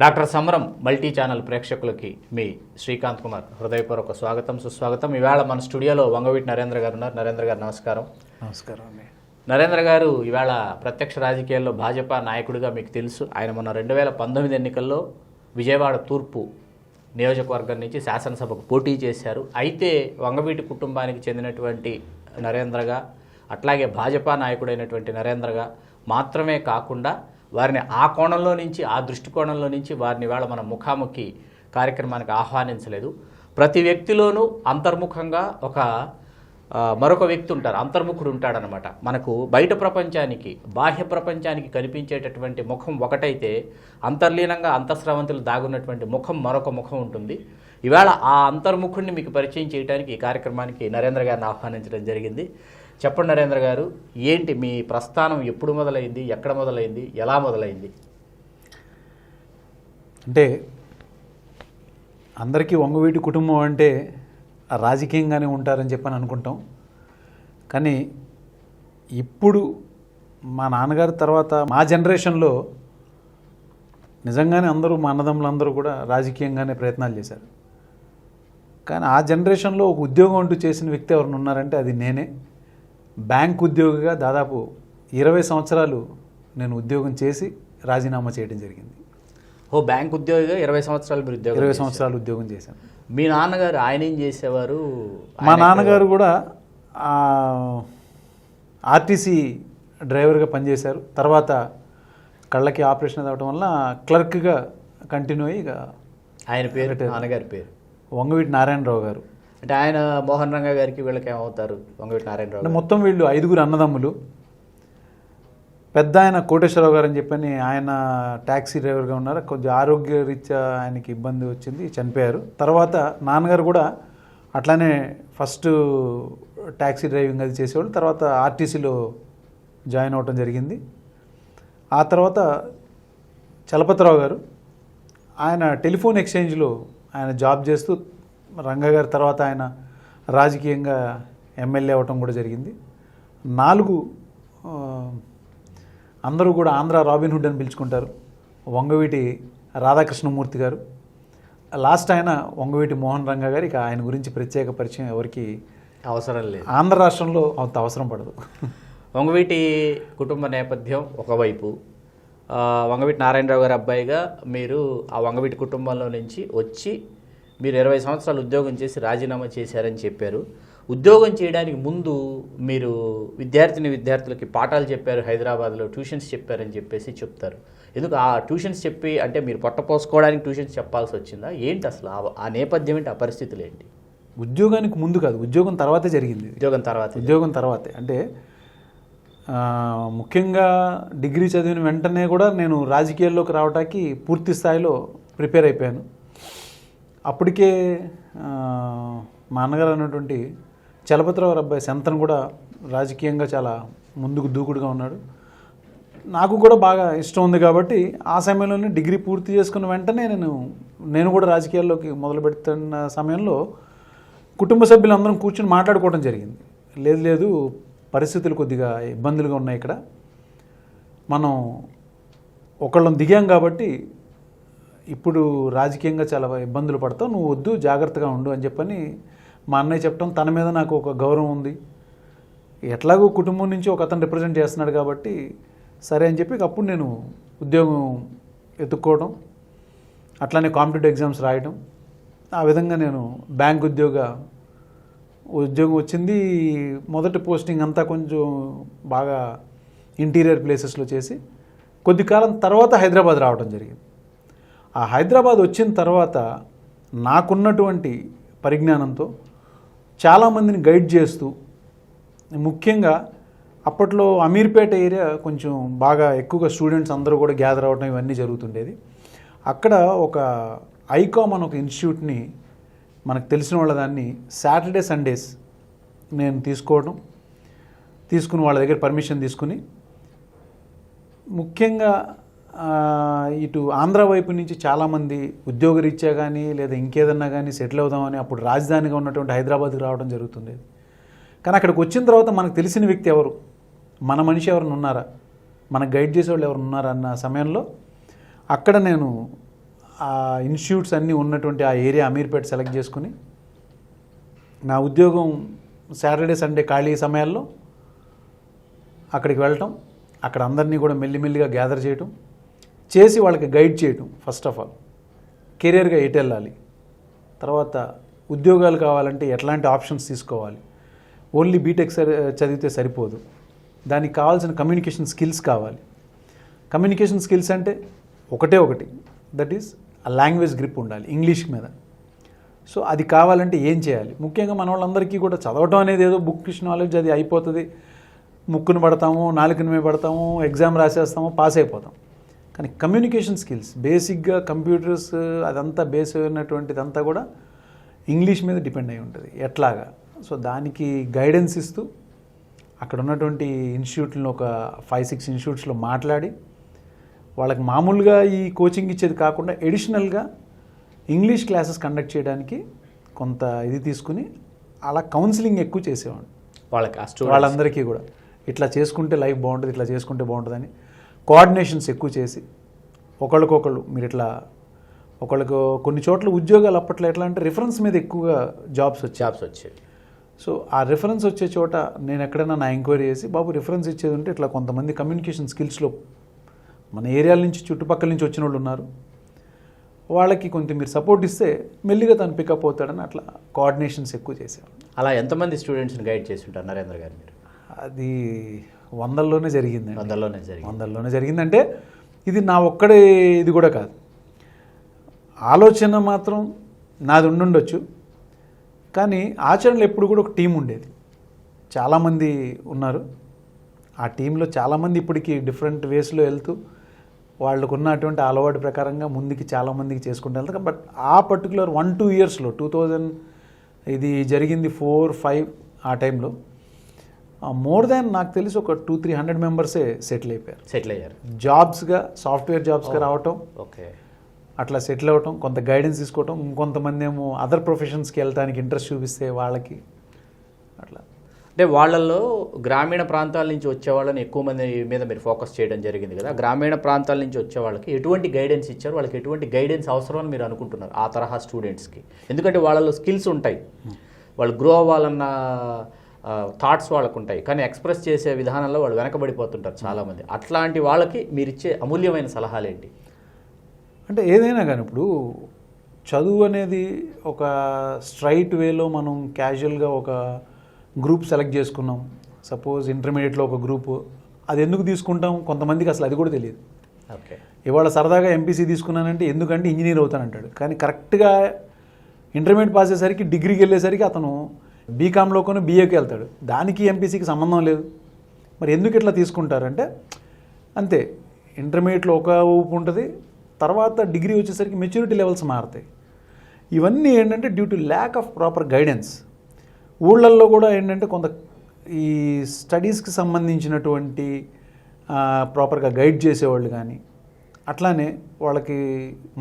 Doctor సమరం multi channel ప్రేక్షకులకి మీ శ్రీకాంత్ కుమార్ హృదయపూర్వక స్వాగతం సుస్వాగతం. ఇవాళ మన స్టూడియోలో వంగవీటి నరేంద్ర గారు ఉన్నారు. నరేంద్ర గారు నమస్కారం. నమస్కారం అండి. నరేంద్ర గారు ఇవాళ ప్రత్యక్ష రాజకీయాల్లో భాజపా నాయకుడిగా మీకు తెలుసు. ఆయన మొన్న 2019 ఎన్నికల్లో విజయవాడ తూర్పు నియోజకవర్గం నుంచి శాసనసభకు పోటీ చేశారు. అయితే వంగవీటి కుటుంబానికి చెందినటువంటి నరేంద్రగా, అట్లాగే భాజపా నాయకుడైనటువంటి నరేంద్రగా మాత్రమే కాకుండా వారిని ఆ కోణంలో నుంచి, ఆ దృష్టికోణంలో నుంచి వారిని ఇవాళ మన ముఖాముఖి కార్యక్రమానికి ఆహ్వానించలేదు. ప్రతి వ్యక్తిలోనూ అంతర్ముఖంగా మరొక వ్యక్తి ఉంటారు, అంతర్ముఖుడు ఉంటాడనమాట. మనకు బయట ప్రపంచానికి, బాహ్య ప్రపంచానికి కనిపించేటటువంటి ముఖం ఒకటైతే అంతర్లీనంగా అంతఃస్రవంతులు దాగున్నటువంటి ముఖం మరొక ముఖం ఉంటుంది. ఇవాళ ఆ అంతర్ముఖుడిని మీకు పరిచయం చేయడానికి ఈ కార్యక్రమానికి నరేంద్ర గారిని ఆహ్వానించడం జరిగింది. చెప్పండి నరేంద్ర గారు, ఏంటి మీ ప్రస్థానం? ఎప్పుడు మొదలైంది, ఎక్కడ మొదలైంది, ఎలా మొదలైంది? అంటే అందరికీ వంగవీటి కుటుంబం అంటే రాజకీయంగానే ఉంటారని చెప్పని అనుకుంటాం. కానీ ఇప్పుడు మా నాన్నగారి తర్వాత మా జనరేషన్లో నిజంగానే అందరూ, మా అన్నదమ్ములందరూ కూడా రాజకీయంగానే ప్రయత్నాలు చేశారు. కానీ ఆ జనరేషన్లో ఒక ఉద్యోగం అంటూ చేసిన వ్యక్తి ఎవరిని ఉన్నారంటే అది నేనే. బ్యాంక్ ఉద్యోగిగా దాదాపు 20 సంవత్సరాలు నేను ఉద్యోగం చేసి రాజీనామా చేయడం జరిగింది. బ్యాంక్ ఉద్యోగిగా 20 సంవత్సరాలు మీరు 20 సంవత్సరాలు ఉద్యోగం చేశాను. మీ నాన్నగారు ఆయన ఏం చేసేవారు? మా నాన్నగారు కూడా ఆర్టీసీ డ్రైవర్గా పనిచేశారు. తర్వాత కళ్ళకి ఆపరేషన్ అవ్వడం వల్ల క్లర్క్గా కంటిన్యూ అయ్యి ఆయన పేరు, నాన్నగారి పేరు వంగవీటి నారాయణరావు గారు. అంటే ఆయన మోహన్ రంగ గారికి వీళ్ళకి ఏమవుతారు? వంగవీటి నారాయణరావు. మొత్తం వీళ్ళు 5 అన్నదమ్ములు. పెద్ద ఆయన కోటేశ్వరరావు గారు అని చెప్పని ఆయన ట్యాక్సీ డ్రైవర్గా ఉన్నారు. కొంచెం ఆరోగ్యరీత్యా ఆయనకి ఇబ్బంది వచ్చింది, చనిపోయారు. తర్వాత నాన్నగారు కూడా అట్లానే ఫస్ట్ ట్యాక్సీ డ్రైవింగ్ అది చేసేవాళ్ళు. తర్వాత ఆర్టీసీలో జాయిన్ అవ్వటం జరిగింది. ఆ తర్వాత చలపతిరావు గారు ఆయన టెలిఫోన్ ఎక్స్చేంజ్లో ఆయన జాబ్ చేస్తూ, రంగ గారి తర్వాత ఆయన రాజకీయంగా ఎమ్మెల్యే అవ్వటం కూడా జరిగింది. 4 అందరూ కూడా ఆంధ్ర రాబిన్హుడ్ అని పిలుచుకుంటారు. వంగవీటి రాధాకృష్ణమూర్తి గారు, లాస్ట్ ఆయన వంగవీటి మోహన్ రంగ గారు. ఇక ఆయన గురించి ప్రత్యేక పరిచయం ఎవరికి అవసరం లేదు, ఆంధ్ర రాష్ట్రంలో అంత అవసరం పడదు. వంగవీటి కుటుంబ నేపథ్యం ఒకవైపు, వంగవీటి నారాయణరావు గారి అబ్బాయిగా మీరు ఆ వంగవీటి కుటుంబంలో నుంచి వచ్చి మీరు 20 సంవత్సరాలు ఉద్యోగం చేసి రాజీనామా చేశారని చెప్పారు. ఉద్యోగం చేయడానికి ముందు మీరు విద్యార్థులకి పాఠాలు చెప్పారు, హైదరాబాద్లో ట్యూషన్స్ చెప్పారని చెప్పేసి చెప్తారు. ఎందుకు ఆ ట్యూషన్స్ చెప్పి, అంటే మీరు పొట్టపోసుకోవడానికి ట్యూషన్స్ చెప్పాల్సి వచ్చిందా? ఏంటి అసలు ఆ నేపథ్యం ఏంటి, ఆ పరిస్థితులు ఏంటి? ఉద్యోగానికి ముందు కాదు, ఉద్యోగం తర్వాతే జరిగింది. ఉద్యోగం తర్వాతే అంటే ముఖ్యంగా డిగ్రీ చదివిన వెంటనే కూడా నేను రాజకీయాల్లోకి రావడానికి పూర్తి స్థాయిలో ప్రిపేర్ అయిపోయాను. అప్పటికే మా అన్నగారు అన్నటువంటి చలపతిరావు గారి అబ్బాయి శంతన్ కూడా రాజకీయంగా చాలా ముందుకు దూకుడుగా ఉన్నాడు. నాకు కూడా బాగా ఇష్టం ఉంది కాబట్టి ఆ సమయంలోనే డిగ్రీ పూర్తి చేసుకున్న వెంటనే నేను కూడా రాజకీయాల్లోకి మొదలు పెడుతున్న సమయంలో కుటుంబ సభ్యులందరం కూర్చొని మాట్లాడుకోవడం జరిగింది. లేదు పరిస్థితులు కొద్దిగా ఇబ్బందులుగా ఉన్నాయి, ఇక్కడ మనం ఒకళ్ళం దిగాం కాబట్టి ఇప్పుడు రాజకీయంగా చాలా ఇబ్బందులు పడతావు, నువ్వు వద్దు, జాగ్రత్తగా ఉండు అని చెప్పని మా అన్నయ్య చెప్పడం, తన మీద నాకు ఒక గౌరవం ఉంది. ఎట్లాగో కుటుంబం నుంచి ఒక అతను రిప్రజెంట్ చేస్తున్నాడు కాబట్టి సరే అని చెప్పి అప్పుడు నేను ఉద్యోగం ఎత్తుక్కోవడం, అట్లానే కాంపిటేటివ్ ఎగ్జామ్స్ రాయడం. ఆ విధంగా నేను బ్యాంక్ ఉద్యోగం వచ్చింది. మొదటి పోస్టింగ్ అంతా కొంచెం బాగా ఇంటీరియర్ ప్లేసెస్లో చేసి కొద్ది కాలం తర్వాత హైదరాబాద్ రావడం జరిగింది. ఆ హైదరాబాద్ వచ్చిన తర్వాత నాకున్నటువంటి పరిజ్ఞానంతో చాలామందిని గైడ్ చేస్తూ, ముఖ్యంగా అప్పట్లో అమీర్పేట ఏరియా కొంచెం బాగా ఎక్కువగా స్టూడెంట్స్ అందరూ కూడా గ్యాదర్ అవ్వడం ఇవన్నీ జరుగుతుండేది. అక్కడ ఒక ఐకామ్ అని ఒక ఇన్స్టిట్యూట్ని, మనకు తెలిసిన వాళ్ళ దాన్ని సాటర్డే సండేస్ నేను తీసుకుని వాళ్ళ దగ్గర పర్మిషన్ తీసుకుని, ముఖ్యంగా ఇటు ఆంధ్ర వైపు నుంచి చాలామంది ఉద్యోగరీత్యా కానీ లేదా ఇంకేదన్నా కానీ సెటిల్ అవుదామని అప్పుడు రాజధానిగా ఉన్నటువంటి హైదరాబాద్కి రావడం జరుగుతుండేది. కానీ అక్కడికి వచ్చిన తర్వాత మనకు తెలిసిన వ్యక్తి ఎవరు, మన మనిషి ఎవరైనా ఉన్నారా, మనకు గైడ్ చేసేవాళ్ళు ఎవరు ఉన్నారా అన్న సమయంలో అక్కడ నేను ఆ ఇన్స్టిట్యూట్స్ అన్నీ ఉన్నటువంటి ఆ ఏరియా అమీర్పేట సెలెక్ట్ చేసుకుని నా ఉద్యోగం సాటర్డే సండే ఖాళీ సమయాల్లో అక్కడికి వెళ్ళటం, అక్కడ అందరినీ కూడా మెల్లిమెల్లిగా గ్యాదర్ చేయటం, చేసి వాళ్ళకి గైడ్ చేయటం. ఫస్ట్ ఆఫ్ ఆల్ కెరియర్గా ఎటు వెళ్ళాలి, తర్వాత ఉద్యోగాలు కావాలంటే ఎట్లాంటి ఆప్షన్స్ తీసుకోవాలి. ఓన్లీ బీటెక్ చదివితే సరిపోదు, దానికి కావాల్సిన కమ్యూనికేషన్ స్కిల్స్ కావాలి. కమ్యూనికేషన్ స్కిల్స్ అంటే ఒకటి, దట్ ఈస్ ఆ లాంగ్వేజ్ గ్రిప్ ఉండాలి ఇంగ్లీష్ మీద. సో అది కావాలంటే ఏం చేయాలి? ముఖ్యంగా మన వాళ్ళందరికీ కూడా చదవటం అనేది ఏదో బుక్కిష్ నాలెడ్జ్, అది అయిపోతుంది, ముక్కును పడతాము, నాలుకని మీద పడతాము, ఎగ్జామ్ రాసేస్తాము, పాస్ అయిపోతాం. కానీ కమ్యూనికేషన్ స్కిల్స్ బేసిక్గా కంప్యూటర్స్ అదంతా బేస్ అయినటువంటిదంతా కూడా ఇంగ్లీష్ మీద డిపెండ్ అయి ఉంటుంది ఎట్లాగా. సో దానికి గైడెన్స్ ఇస్తూ అక్కడ ఉన్నటువంటి ఇన్స్టిట్యూట్లో ఒక 5-6 ఇన్స్టిట్యూట్స్లో మాట్లాడి వాళ్ళకి మామూలుగా ఈ కోచింగ్ ఇచ్చేది కాకుండా ఎడిషనల్గా ఇంగ్లీష్ క్లాసెస్ కండక్ట్ చేయడానికి కొంత ఇది తీసుకుని అలా కౌన్సిలింగ్ ఎక్కువ చేసేవాడు వాళ్ళందరికీ కూడా. ఇట్లా చేసుకుంటే లైఫ్ బాగుంటుంది, ఇట్లా చేసుకుంటే బాగుంటుందని కోఆర్డినేషన్స్ ఎక్కువ చేసి ఒకళ్ళకొకళ్ళు మీరు ఇట్లా ఒకళ్ళకు కొన్ని చోట్ల ఉద్యోగాలు అప్పట్లో ఎట్లా అంటే రిఫరెన్స్ మీద ఎక్కువగా జాబ్స్ వచ్చాయి. సో ఆ రిఫరెన్స్ వచ్చే చోట నేను ఎక్కడైనా నా ఎంక్వైరీ చేసి, బాబు రిఫరెన్స్ ఇచ్చేది ఉంటే ఇట్లా కొంతమంది కమ్యూనికేషన్ స్కిల్స్లో మన ఏరియాల నుంచి చుట్టుపక్కల నుంచి వచ్చిన వాళ్ళు ఉన్నారు, వాళ్ళకి కొంచెం మీరు సపోర్ట్ ఇస్తే మెల్లిగా తను పికప్ అవుతాడని అట్లా కోఆర్డినేషన్స్ ఎక్కువ చేసేవాడు. అలా ఎంతమంది స్టూడెంట్స్ని గైడ్ చేసి ఉంటారు నరేంద్ర గారు మీరు? అది వందల్లోనే జరిగింది. వందల్లోనే జరిగిందంటే ఇది నా ఒక్కడే ఇది కూడా కాదు, ఆలోచన మాత్రం నాది ఉండుండొచ్చు, కానీ ఆచరణలో ఎప్పుడు కూడా ఒక టీం ఉండేది. చాలామంది ఉన్నారు ఆ టీంలో, చాలామంది ఇప్పటికీ డిఫరెంట్ వేస్లో వెళ్తూ వాళ్ళకు ఉన్నటువంటి అలవాటు ప్రకారంగా ముందుకి చాలామందికి చేసుకుంటూ వెళ్తారు. బట్ ఆ పర్టికులర్ 1-2 ఇయర్స్లో 2000 ఇది జరిగింది 4-5 ఆ టైంలో మోర్ దాన్ నాకు తెలిసి ఒక 200-300 మెంబర్సే సెటిల్ అయ్యారు. జాబ్స్గా సాఫ్ట్వేర్ జాబ్స్గా రావటం, ఓకే, అట్లా సెటిల్ అవ్వటం, కొంత గైడెన్స్ తీసుకోవటం, ఇంకొంతమంది ఏమో అదర్ ప్రొఫెషన్స్కి వెళ్ళడానికి ఇంట్రెస్ట్ చూపిస్తే వాళ్ళకి అట్లా. అంటే వాళ్ళల్లో గ్రామీణ ప్రాంతాల నుంచి వచ్చేవాళ్ళని ఎక్కువ మంది మీద మీరు ఫోకస్ చేయడం జరిగింది కదా. గ్రామీణ ప్రాంతాల నుంచి వచ్చే వాళ్ళకి ఎటువంటి గైడెన్స్ ఇచ్చారు, వాళ్ళకి ఎటువంటి గైడెన్స్ అవసరం అని మీరు అనుకుంటున్నారు ఆ తరహా స్టూడెంట్స్కి? ఎందుకంటే వాళ్ళలో స్కిల్స్ ఉంటాయి, వాళ్ళు గ్రో అవ్వాలన్న థాట్స్ వాళ్ళకు ఉంటాయి, కానీ ఎక్స్ప్రెస్ చేసే విధానంలో వాళ్ళు వెనకబడిపోతుంటారు చాలామంది. అట్లాంటి వాళ్ళకి మీరు ఇచ్చే అమూల్యమైన సలహాలు ఏంటి? అంటే ఏదైనా కానీ ఇప్పుడు చదువు అనేది ఒక స్ట్రైట్ వేలో మనం క్యాజువల్గా ఒక గ్రూప్ సెలెక్ట్ చేసుకున్నాం, సపోజ్ ఇంటర్మీడియట్లో ఒక గ్రూపు, అది ఎందుకు తీసుకుంటాం కొంతమందికి అసలు అది కూడా తెలియదు. ఓకే, ఇవాళ సరదాగా ఎంపీసీ తీసుకున్నానంటే ఎందుకంటే ఇంజనీర్ అవుతానంటాడు, కానీ కరెక్ట్గా ఇంటర్మీడియట్ పాస్ అయ్యేసరికి డిగ్రీకి వెళ్ళేసరికి అతను బీకామ్లోకొని బీఏకి వెళ్తాడు, దానికి ఎంపీసీకి సంబంధం లేదు. మరి ఎందుకు ఇట్లా తీసుకుంటారంటే అంతే, ఇంటర్మీడియట్లో ఒక ఊపు ఉంటుంది, తర్వాత డిగ్రీ వచ్చేసరికి మెచ్యూరిటీ లెవెల్స్ మారుతాయి. ఇవన్నీ ఏంటంటే due to lack of proper guidance. ఊళ్ళల్లో కూడా ఏంటంటే కొంత ఈ స్టడీస్కి సంబంధించినటువంటి ప్రాపర్గా గైడ్ చేసేవాళ్ళు కానీ, అట్లానే వాళ్ళకి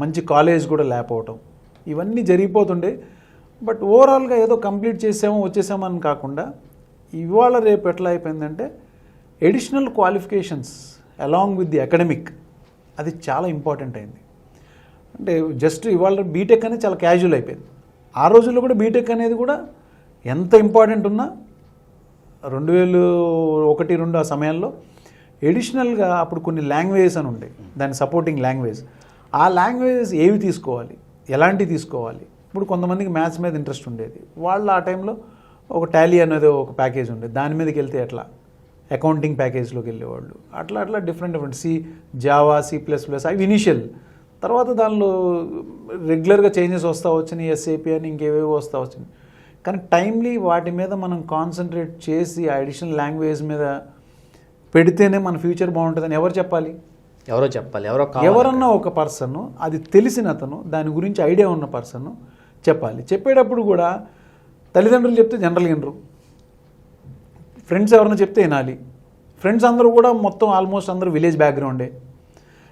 మంచి కాలేజ్ కూడా లేకపోవటం, ఇవన్నీ జరిగిపోతుండే. బట్ ఓవరాల్గా ఏదో కంప్లీట్ చేసామో వచ్చేసామో అని కాకుండా ఇవాళ రేపు ఎట్లా అయిపోయిందంటే additional qualifications along with the academic, అది చాలా ఇంపార్టెంట్ అయింది. అంటే జస్ట్ ఇవాళ బీటెక్ అనేది చాలా క్యాజువల్ అయిపోయింది. ఆ రోజుల్లో కూడా బీటెక్ అనేది కూడా ఎంత ఇంపార్టెంట్ ఉన్నా 2001-2 ఆ సమయాల్లో ఎడిషనల్గా అప్పుడు కొన్ని లాంగ్వేజెస్ అని ఉంటాయి, దాని సపోర్టింగ్ లాంగ్వేజ్. ఆ లాంగ్వేజెస్ ఏవి తీసుకోవాలి, ఎలాంటివి తీసుకోవాలి. ఇప్పుడు కొంతమందికి మ్యాథ్స్ మీద ఇంట్రెస్ట్ ఉండేది, వాళ్ళు ఆ టైంలో ఒక టాలీ అనేది ఒక ప్యాకేజ్ ఉండేది, దాని మీదకి వెళ్తే ఎట్లా అకౌంటింగ్ ప్యాకేజ్లోకి వెళ్ళేవాళ్ళు. అట్లా డిఫరెంట్ జావా, C++, అవి ఇనిషియల్. తర్వాత దానిలో రెగ్యులర్గా చేంజెస్ వస్తూ వచ్చినాయి, SAP అని ఇంకేవేవో వస్తూ వచ్చినాయి. కానీ టైమ్లీ వాటి మీద మనం కాన్సన్ట్రేట్ చేసి ఆ అడిషనల్ లాంగ్వేజ్ మీద పెడితేనే మన ఫ్యూచర్ బాగుంటుందని ఎవరు చెప్పాలి? ఎవరన్నా ఒక పర్సన్, అది తెలిసిన అతను, దాని గురించి ఐడియా ఉన్న పర్సన్ చెప్పాలి. చెప్పేటప్పుడు కూడా తల్లిదండ్రులు చెప్తే జనరల్గా వినరు, ఫ్రెండ్స్ ఎవరన్నా చెప్తే వినాలి. ఫ్రెండ్స్ అందరూ కూడా మొత్తం ఆల్మోస్ట్ అందరూ విలేజ్ బ్యాక్గ్రౌండే.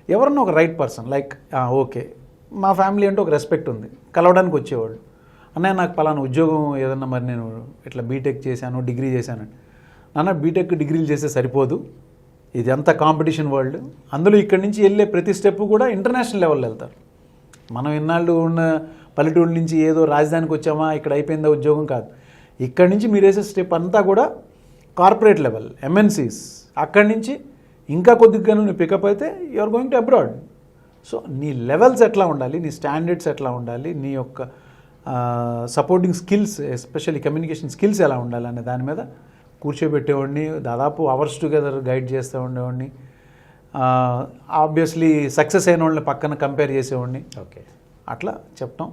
ఎవరన్నా ఒక రైట్ పర్సన్ లైక్ ఓకే మా ఫ్యామిలీ అంటే ఒక రెస్పెక్ట్ ఉంది, కలవడానికి వచ్చేవాళ్ళు, అన్నయ్య నాకు పలానా ఉద్యోగం ఏదన్నా, మరి నేను ఇట్లా బీటెక్ చేశాను, డిగ్రీ చేశాను. నాన్న బీటెక్ డిగ్రీలు చేస్తే సరిపోదు, ఇది అంతా కాంపిటీషన్ వరల్డ్, అందులో ఇక్కడి నుంచి వెళ్ళే ప్రతి స్టెప్ కూడా ఇంటర్నేషనల్ లెవెల్లో వెళ్తారు. మనం ఇన్నాళ్ళు ఉన్న పల్లెటూరు నుంచి ఏదో రాజధానికి వచ్చామా ఇక్కడ అయిపోయిందా ఉద్యోగం కాదు. ఇక్కడి నుంచి మీరు వేసే స్టెప్ అంతా కూడా కార్పొరేట్ లెవెల్ ఎంఎన్సీస్, అక్కడి నుంచి ఇంకా కొద్దిగా నువ్వు పికప్ అయితే you are going to abroad. So నీ లెవెల్స్ ఎట్లా ఉండాలి, నీ స్టాండర్డ్స్ ఎట్లా ఉండాలి, నీ యొక్క supporting skills especially communication skills ఎలా ఉండాలి అనే దాని మీద కూర్చోబెట్టేవాడిని. దాదాపు అవర్స్ టుగెదర్ గైడ్ చేస్తూ ఉండేవాడిని. ఆబ్వియస్లీ సక్సెస్ అయిన వాళ్ళని పక్కన కంపేర్ చేసేవాడిని. ఓకే, అట్లా చెప్పటం,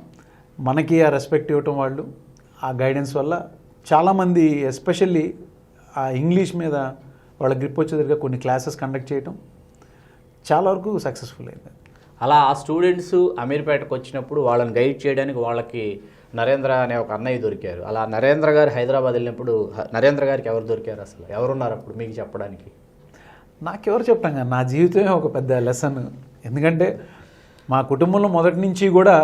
మనకి ఆ రెస్పెక్ట్ ఇవ్వటం, వాళ్ళు ఆ గైడెన్స్ వల్ల చాలామంది ఎస్పెషల్లీ ఆ ఇంగ్లీష్ మీద వాళ్ళ గ్రిప్ వచ్చేదిగా కొన్ని క్లాసెస్ కండక్ట్ చేయటం చాలా వరకు సక్సెస్ఫుల్ అయింది. అలా ఆ స్టూడెంట్స్ అమీర్పేటకు వచ్చినప్పుడు వాళ్ళని గైడ్ చేయడానికి వాళ్ళకి నరేంద్ర అనే ఒక అన్నయ్య దొరికారు. అలా నరేంద్ర గారు హైదరాబాద్ వెళ్ళినప్పుడు నరేంద్ర గారికి ఎవరు దొరికారు, అసలు ఎవరున్నారు అప్పుడు మీకు చెప్పడానికి? నాకెవరు చెప్తాం కదా, నా జీవితమే ఒక పెద్ద లెసన్. ఎందుకంటే మా కుటుంబంలో మొదటి నుంచి కూడా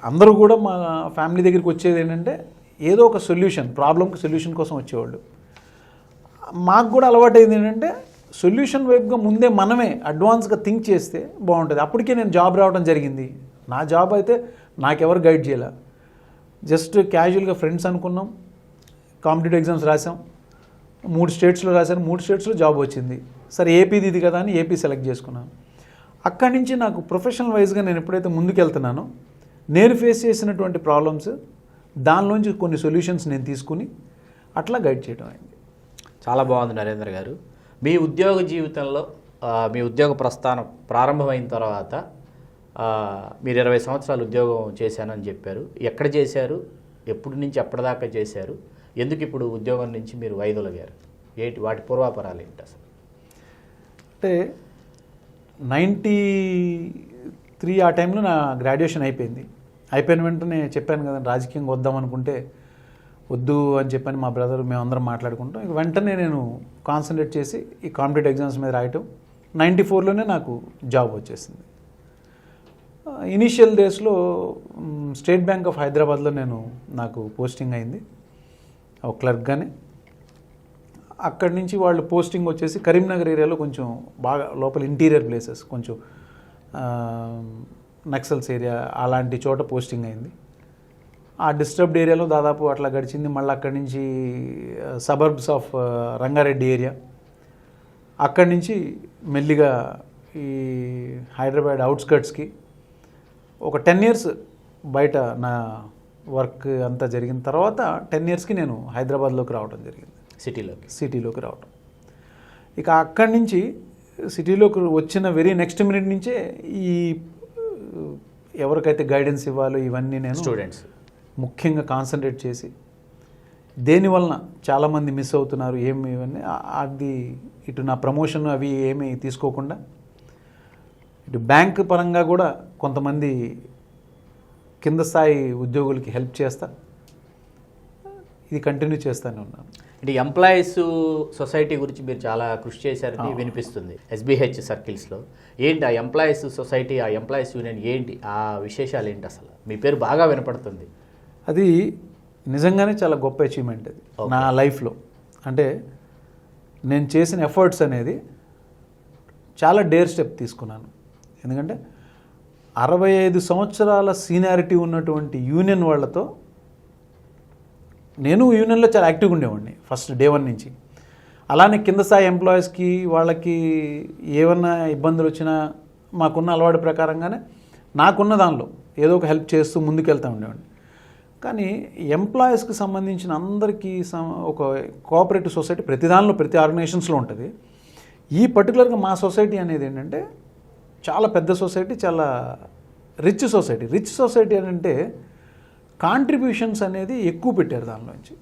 అందరూ కూడా మా ఫ్యామిలీ దగ్గరికి వచ్చేది ఏంటంటే ఏదో ఒక సొల్యూషన్, ప్రాబ్లంకి సొల్యూషన్ కోసం వచ్చేవాళ్ళు. మాకు కూడా అలవాటైంది ఏంటంటే సొల్యూషన్ వైపుగా ముందే మనమే అడ్వాన్స్గా థింక్ చేస్తే బాగుంటుంది. అప్పటికే నేను జాబ్ రావడం జరిగింది. నా జాబ్ అయితే నాకెవరు గైడ్ చేయాల, జస్ట్ క్యాజువల్గా ఫ్రెండ్స్ అనుకున్నాం, కాంపిటేటివ్ ఎగ్జామ్స్ రాసాం, 3 స్టేట్స్లో రాశాను, 3 స్టేట్స్లో జాబ్ వచ్చింది. సరే ఏపీది ఇది కదా అని ఏపీ సెలెక్ట్ చేసుకున్నాను. అక్కడి నుంచి నాకు ప్రొఫెషనల్ వైజ్గా నేను ఎప్పుడైతే ముందుకెళ్తున్నానో నేను ఫేస్ చేసినటువంటి ప్రాబ్లమ్స్, దానిలోంచి కొన్ని సొల్యూషన్స్ నేను తీసుకుని అట్లా గైడ్ చేయడం అయింది. చాలా బాగుంది నరేంద్ర గారు. మీ ఉద్యోగ జీవితంలో మీ ఉద్యోగ ప్రస్థానం ప్రారంభమైన తర్వాత మీరు 20 సంవత్సరాలు ఉద్యోగం చేశానని చెప్పారు. ఎక్కడ చేశారు, ఎప్పటి నుంచి ఎప్పటిదాకా చేశారు, ఎందుకు ఇప్పుడు ఉద్యోగం నుంచి మీరు వైదొలగారు, ఏంటి వాటి పూర్వాపరాలు ఏంటి అసలు? అంటే 93 ఆ టైంలో నా గ్రాడ్యుయేషన్ అయిపోయింది. అయిపోయిన వెంటనే చెప్పాను కదా రాజకీయంగా వద్దాం అనుకుంటే వద్దు అని చెప్పని మా బ్రదర్ మేమందరం మాట్లాడుకుంటాం. ఇక వెంటనే నేను కాన్సన్ట్రేట్ చేసి ఈ కాంపిటేటివ్ ఎగ్జామ్స్ మీద రాయటం 94లోనే నాకు జాబ్ వచ్చేసింది. ఇనీషియల్ డేస్లో స్టేట్ బ్యాంక్ ఆఫ్ హైదరాబాద్లో నాకు పోస్టింగ్ అయింది ఒక క్లర్క్గానే. అక్కడి నుంచి వాళ్ళు పోస్టింగ్ వచ్చేసి కరీంనగర్ ఏరియాలో కొంచెం బాగా లోపల ఇంటీరియర్ ప్లేసెస్, కొంచెం నక్సల్స్ ఏరియా అలాంటి చోట పోస్టింగ్ అయింది. ఆ డిస్టర్బ్డ్ ఏరియాలో దాదాపు అట్లా గడిచింది. మళ్ళీ అక్కడి నుంచి సబర్బ్స్ ఆఫ్ రంగారెడ్డి ఏరియా, అక్కడి నుంచి మెల్లిగా ఈ హైదరాబాద్ అవుట్స్కర్ట్స్కి ఒక 10 years బయట నా వర్క్ అంతా జరిగిన తర్వాత 10 yearsకి నేను హైదరాబాద్లోకి రావడం జరిగింది, సిటీలోకి రావడం. ఇక అక్కడి నుంచి సిటీలోకి వచ్చిన వెరీ నెక్స్ట్ మినిట్ నుంచే ఈ ఎవరికైతే గైడెన్స్ ఇవ్వాలో ఇవన్నీ నేను స్టూడెంట్స్ ముఖ్యంగా కాన్సన్ట్రేట్ చేసి దేనివలన చాలామంది మిస్ అవుతున్నారు ఏమి ఇవన్నీ అది ఇటు నా ప్రమోషన్ అవి ఏమీ తీసుకోకుండా ఇటు బ్యాంక్ పరంగా కూడా కొంతమంది కింద స్థాయి ఉద్యోగులకి హెల్ప్ చేస్తా ఇది కంటిన్యూ చేస్తూనే ఉన్నాను. అంటే ఎంప్లాయీస్ సొసైటీ గురించి మీరు చాలా కృషి చేశారని వినిపిస్తుంది SBH సర్కిల్స్లో. ఏంటి ఆ ఎంప్లాయీస్ సొసైటీ, ఆ ఎంప్లాయీస్ యూనియన్ ఏంటి, ఆ విశేషాలు ఏంటి? అసలు మీ పేరు బాగా వినపడుతుంది. అది నిజంగానే చాలా గొప్ప అచీవ్మెంట్ అది నా లైఫ్లో. అంటే నేను చేసిన ఎఫర్ట్స్ అనేది చాలా డేర్ స్టెప్ తీసుకున్నాను. ఎందుకంటే 65 సంవత్సరాల సీనియారిటీ ఉన్నటువంటి యూనియన్ వాళ్ళతో నేను యూనియన్లో చాలా యాక్టివ్గా ఉండేవాడిని ఫస్ట్ డే 1 నుంచి. అలానే కింద స్థాయి ఎంప్లాయీస్కి వాళ్ళకి ఏమన్నా ఇబ్బందులు వచ్చినా మాకున్న అలవాటు ప్రకారంగానే నాకున్న దానిలో ఏదో ఒక హెల్ప్ చేస్తూ ముందుకెళ్తూ ఉండేవాడిని. కానీ ఎంప్లాయీస్కి సంబంధించిన అందరికీ ఒక కోఆపరేటివ్ సొసైటీ ప్రతి దానిలో ప్రతి ఆర్గనైజేషన్స్లో ఉంటుంది. ఈ పర్టికులర్గా మా సొసైటీ అనేది ఏంటంటే చాలా పెద్ద సొసైటీ, చాలా రిచ్ సొసైటీ. రిచ్ సొసైటీ అంటే కాంట్రిబ్యూషన్స్ అనేది ఎక్కువ పెట్టారు. దానిలోంచి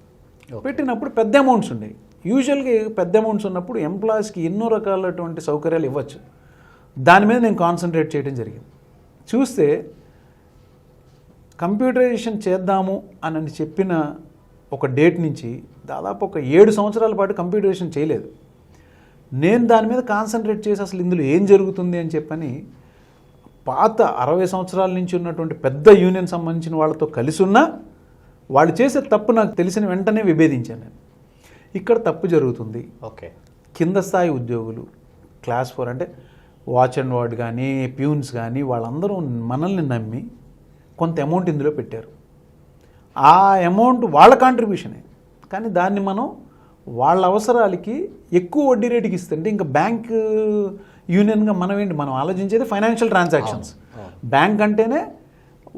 పెట్టినప్పుడు పెద్ద అమౌంట్స్ ఉండేవి. యూజువల్గా పెద్ద అమౌంట్స్ ఉన్నప్పుడు ఎంప్లాయీస్కి ఎన్నో రకాలటువంటి సౌకర్యాలు ఇవ్వచ్చు. దాని మీద నేను కాన్సన్ట్రేట్ చేయడం జరిగింది. చూస్తే కంప్యూటరైజేషన్ చేద్దాము అని చెప్పిన ఒక డేట్ నుంచి దాదాపు ఒక 7 సంవత్సరాల పాటు కంప్యూటరైజేషన్ చేయలేదు. నేను దాని మీద కాన్సన్ట్రేట్ చేసి అసలు ఇందులో ఏం జరుగుతుంది అని చెప్పని పాత 60 సంవత్సరాల నుంచి ఉన్నటువంటి పెద్ద యూనియన్ సంబంధించిన వాళ్ళతో కలిసి ఉన్నా వాళ్ళు చేసే తప్పు నాకు తెలిసిన వెంటనే విభేదించాను. నేను ఇక్కడ తప్పు జరుగుతుంది, ఓకే, కింద స్థాయి ఉద్యోగులు క్లాస్ 4 అంటే వాచ్ అండ్ వార్డ్ కానీ ప్యూన్స్ కానీ వాళ్ళందరూ మనల్ని నమ్మి కొంత అమౌంట్ ఇందులో పెట్టారు. ఆ అమౌంట్ వాళ్ళ కాంట్రిబ్యూషనే, కానీ దాన్ని మనం వాళ్ళ అవసరాలకి ఎక్కువ వడ్డీ రేటుకి ఇస్తుంటే ఇంకా బ్యాంక్ యూనియన్గా మనం ఆలోచించేది ఫైనాన్షియల్ ట్రాన్సాక్షన్స్. బ్యాంక్ అంటేనే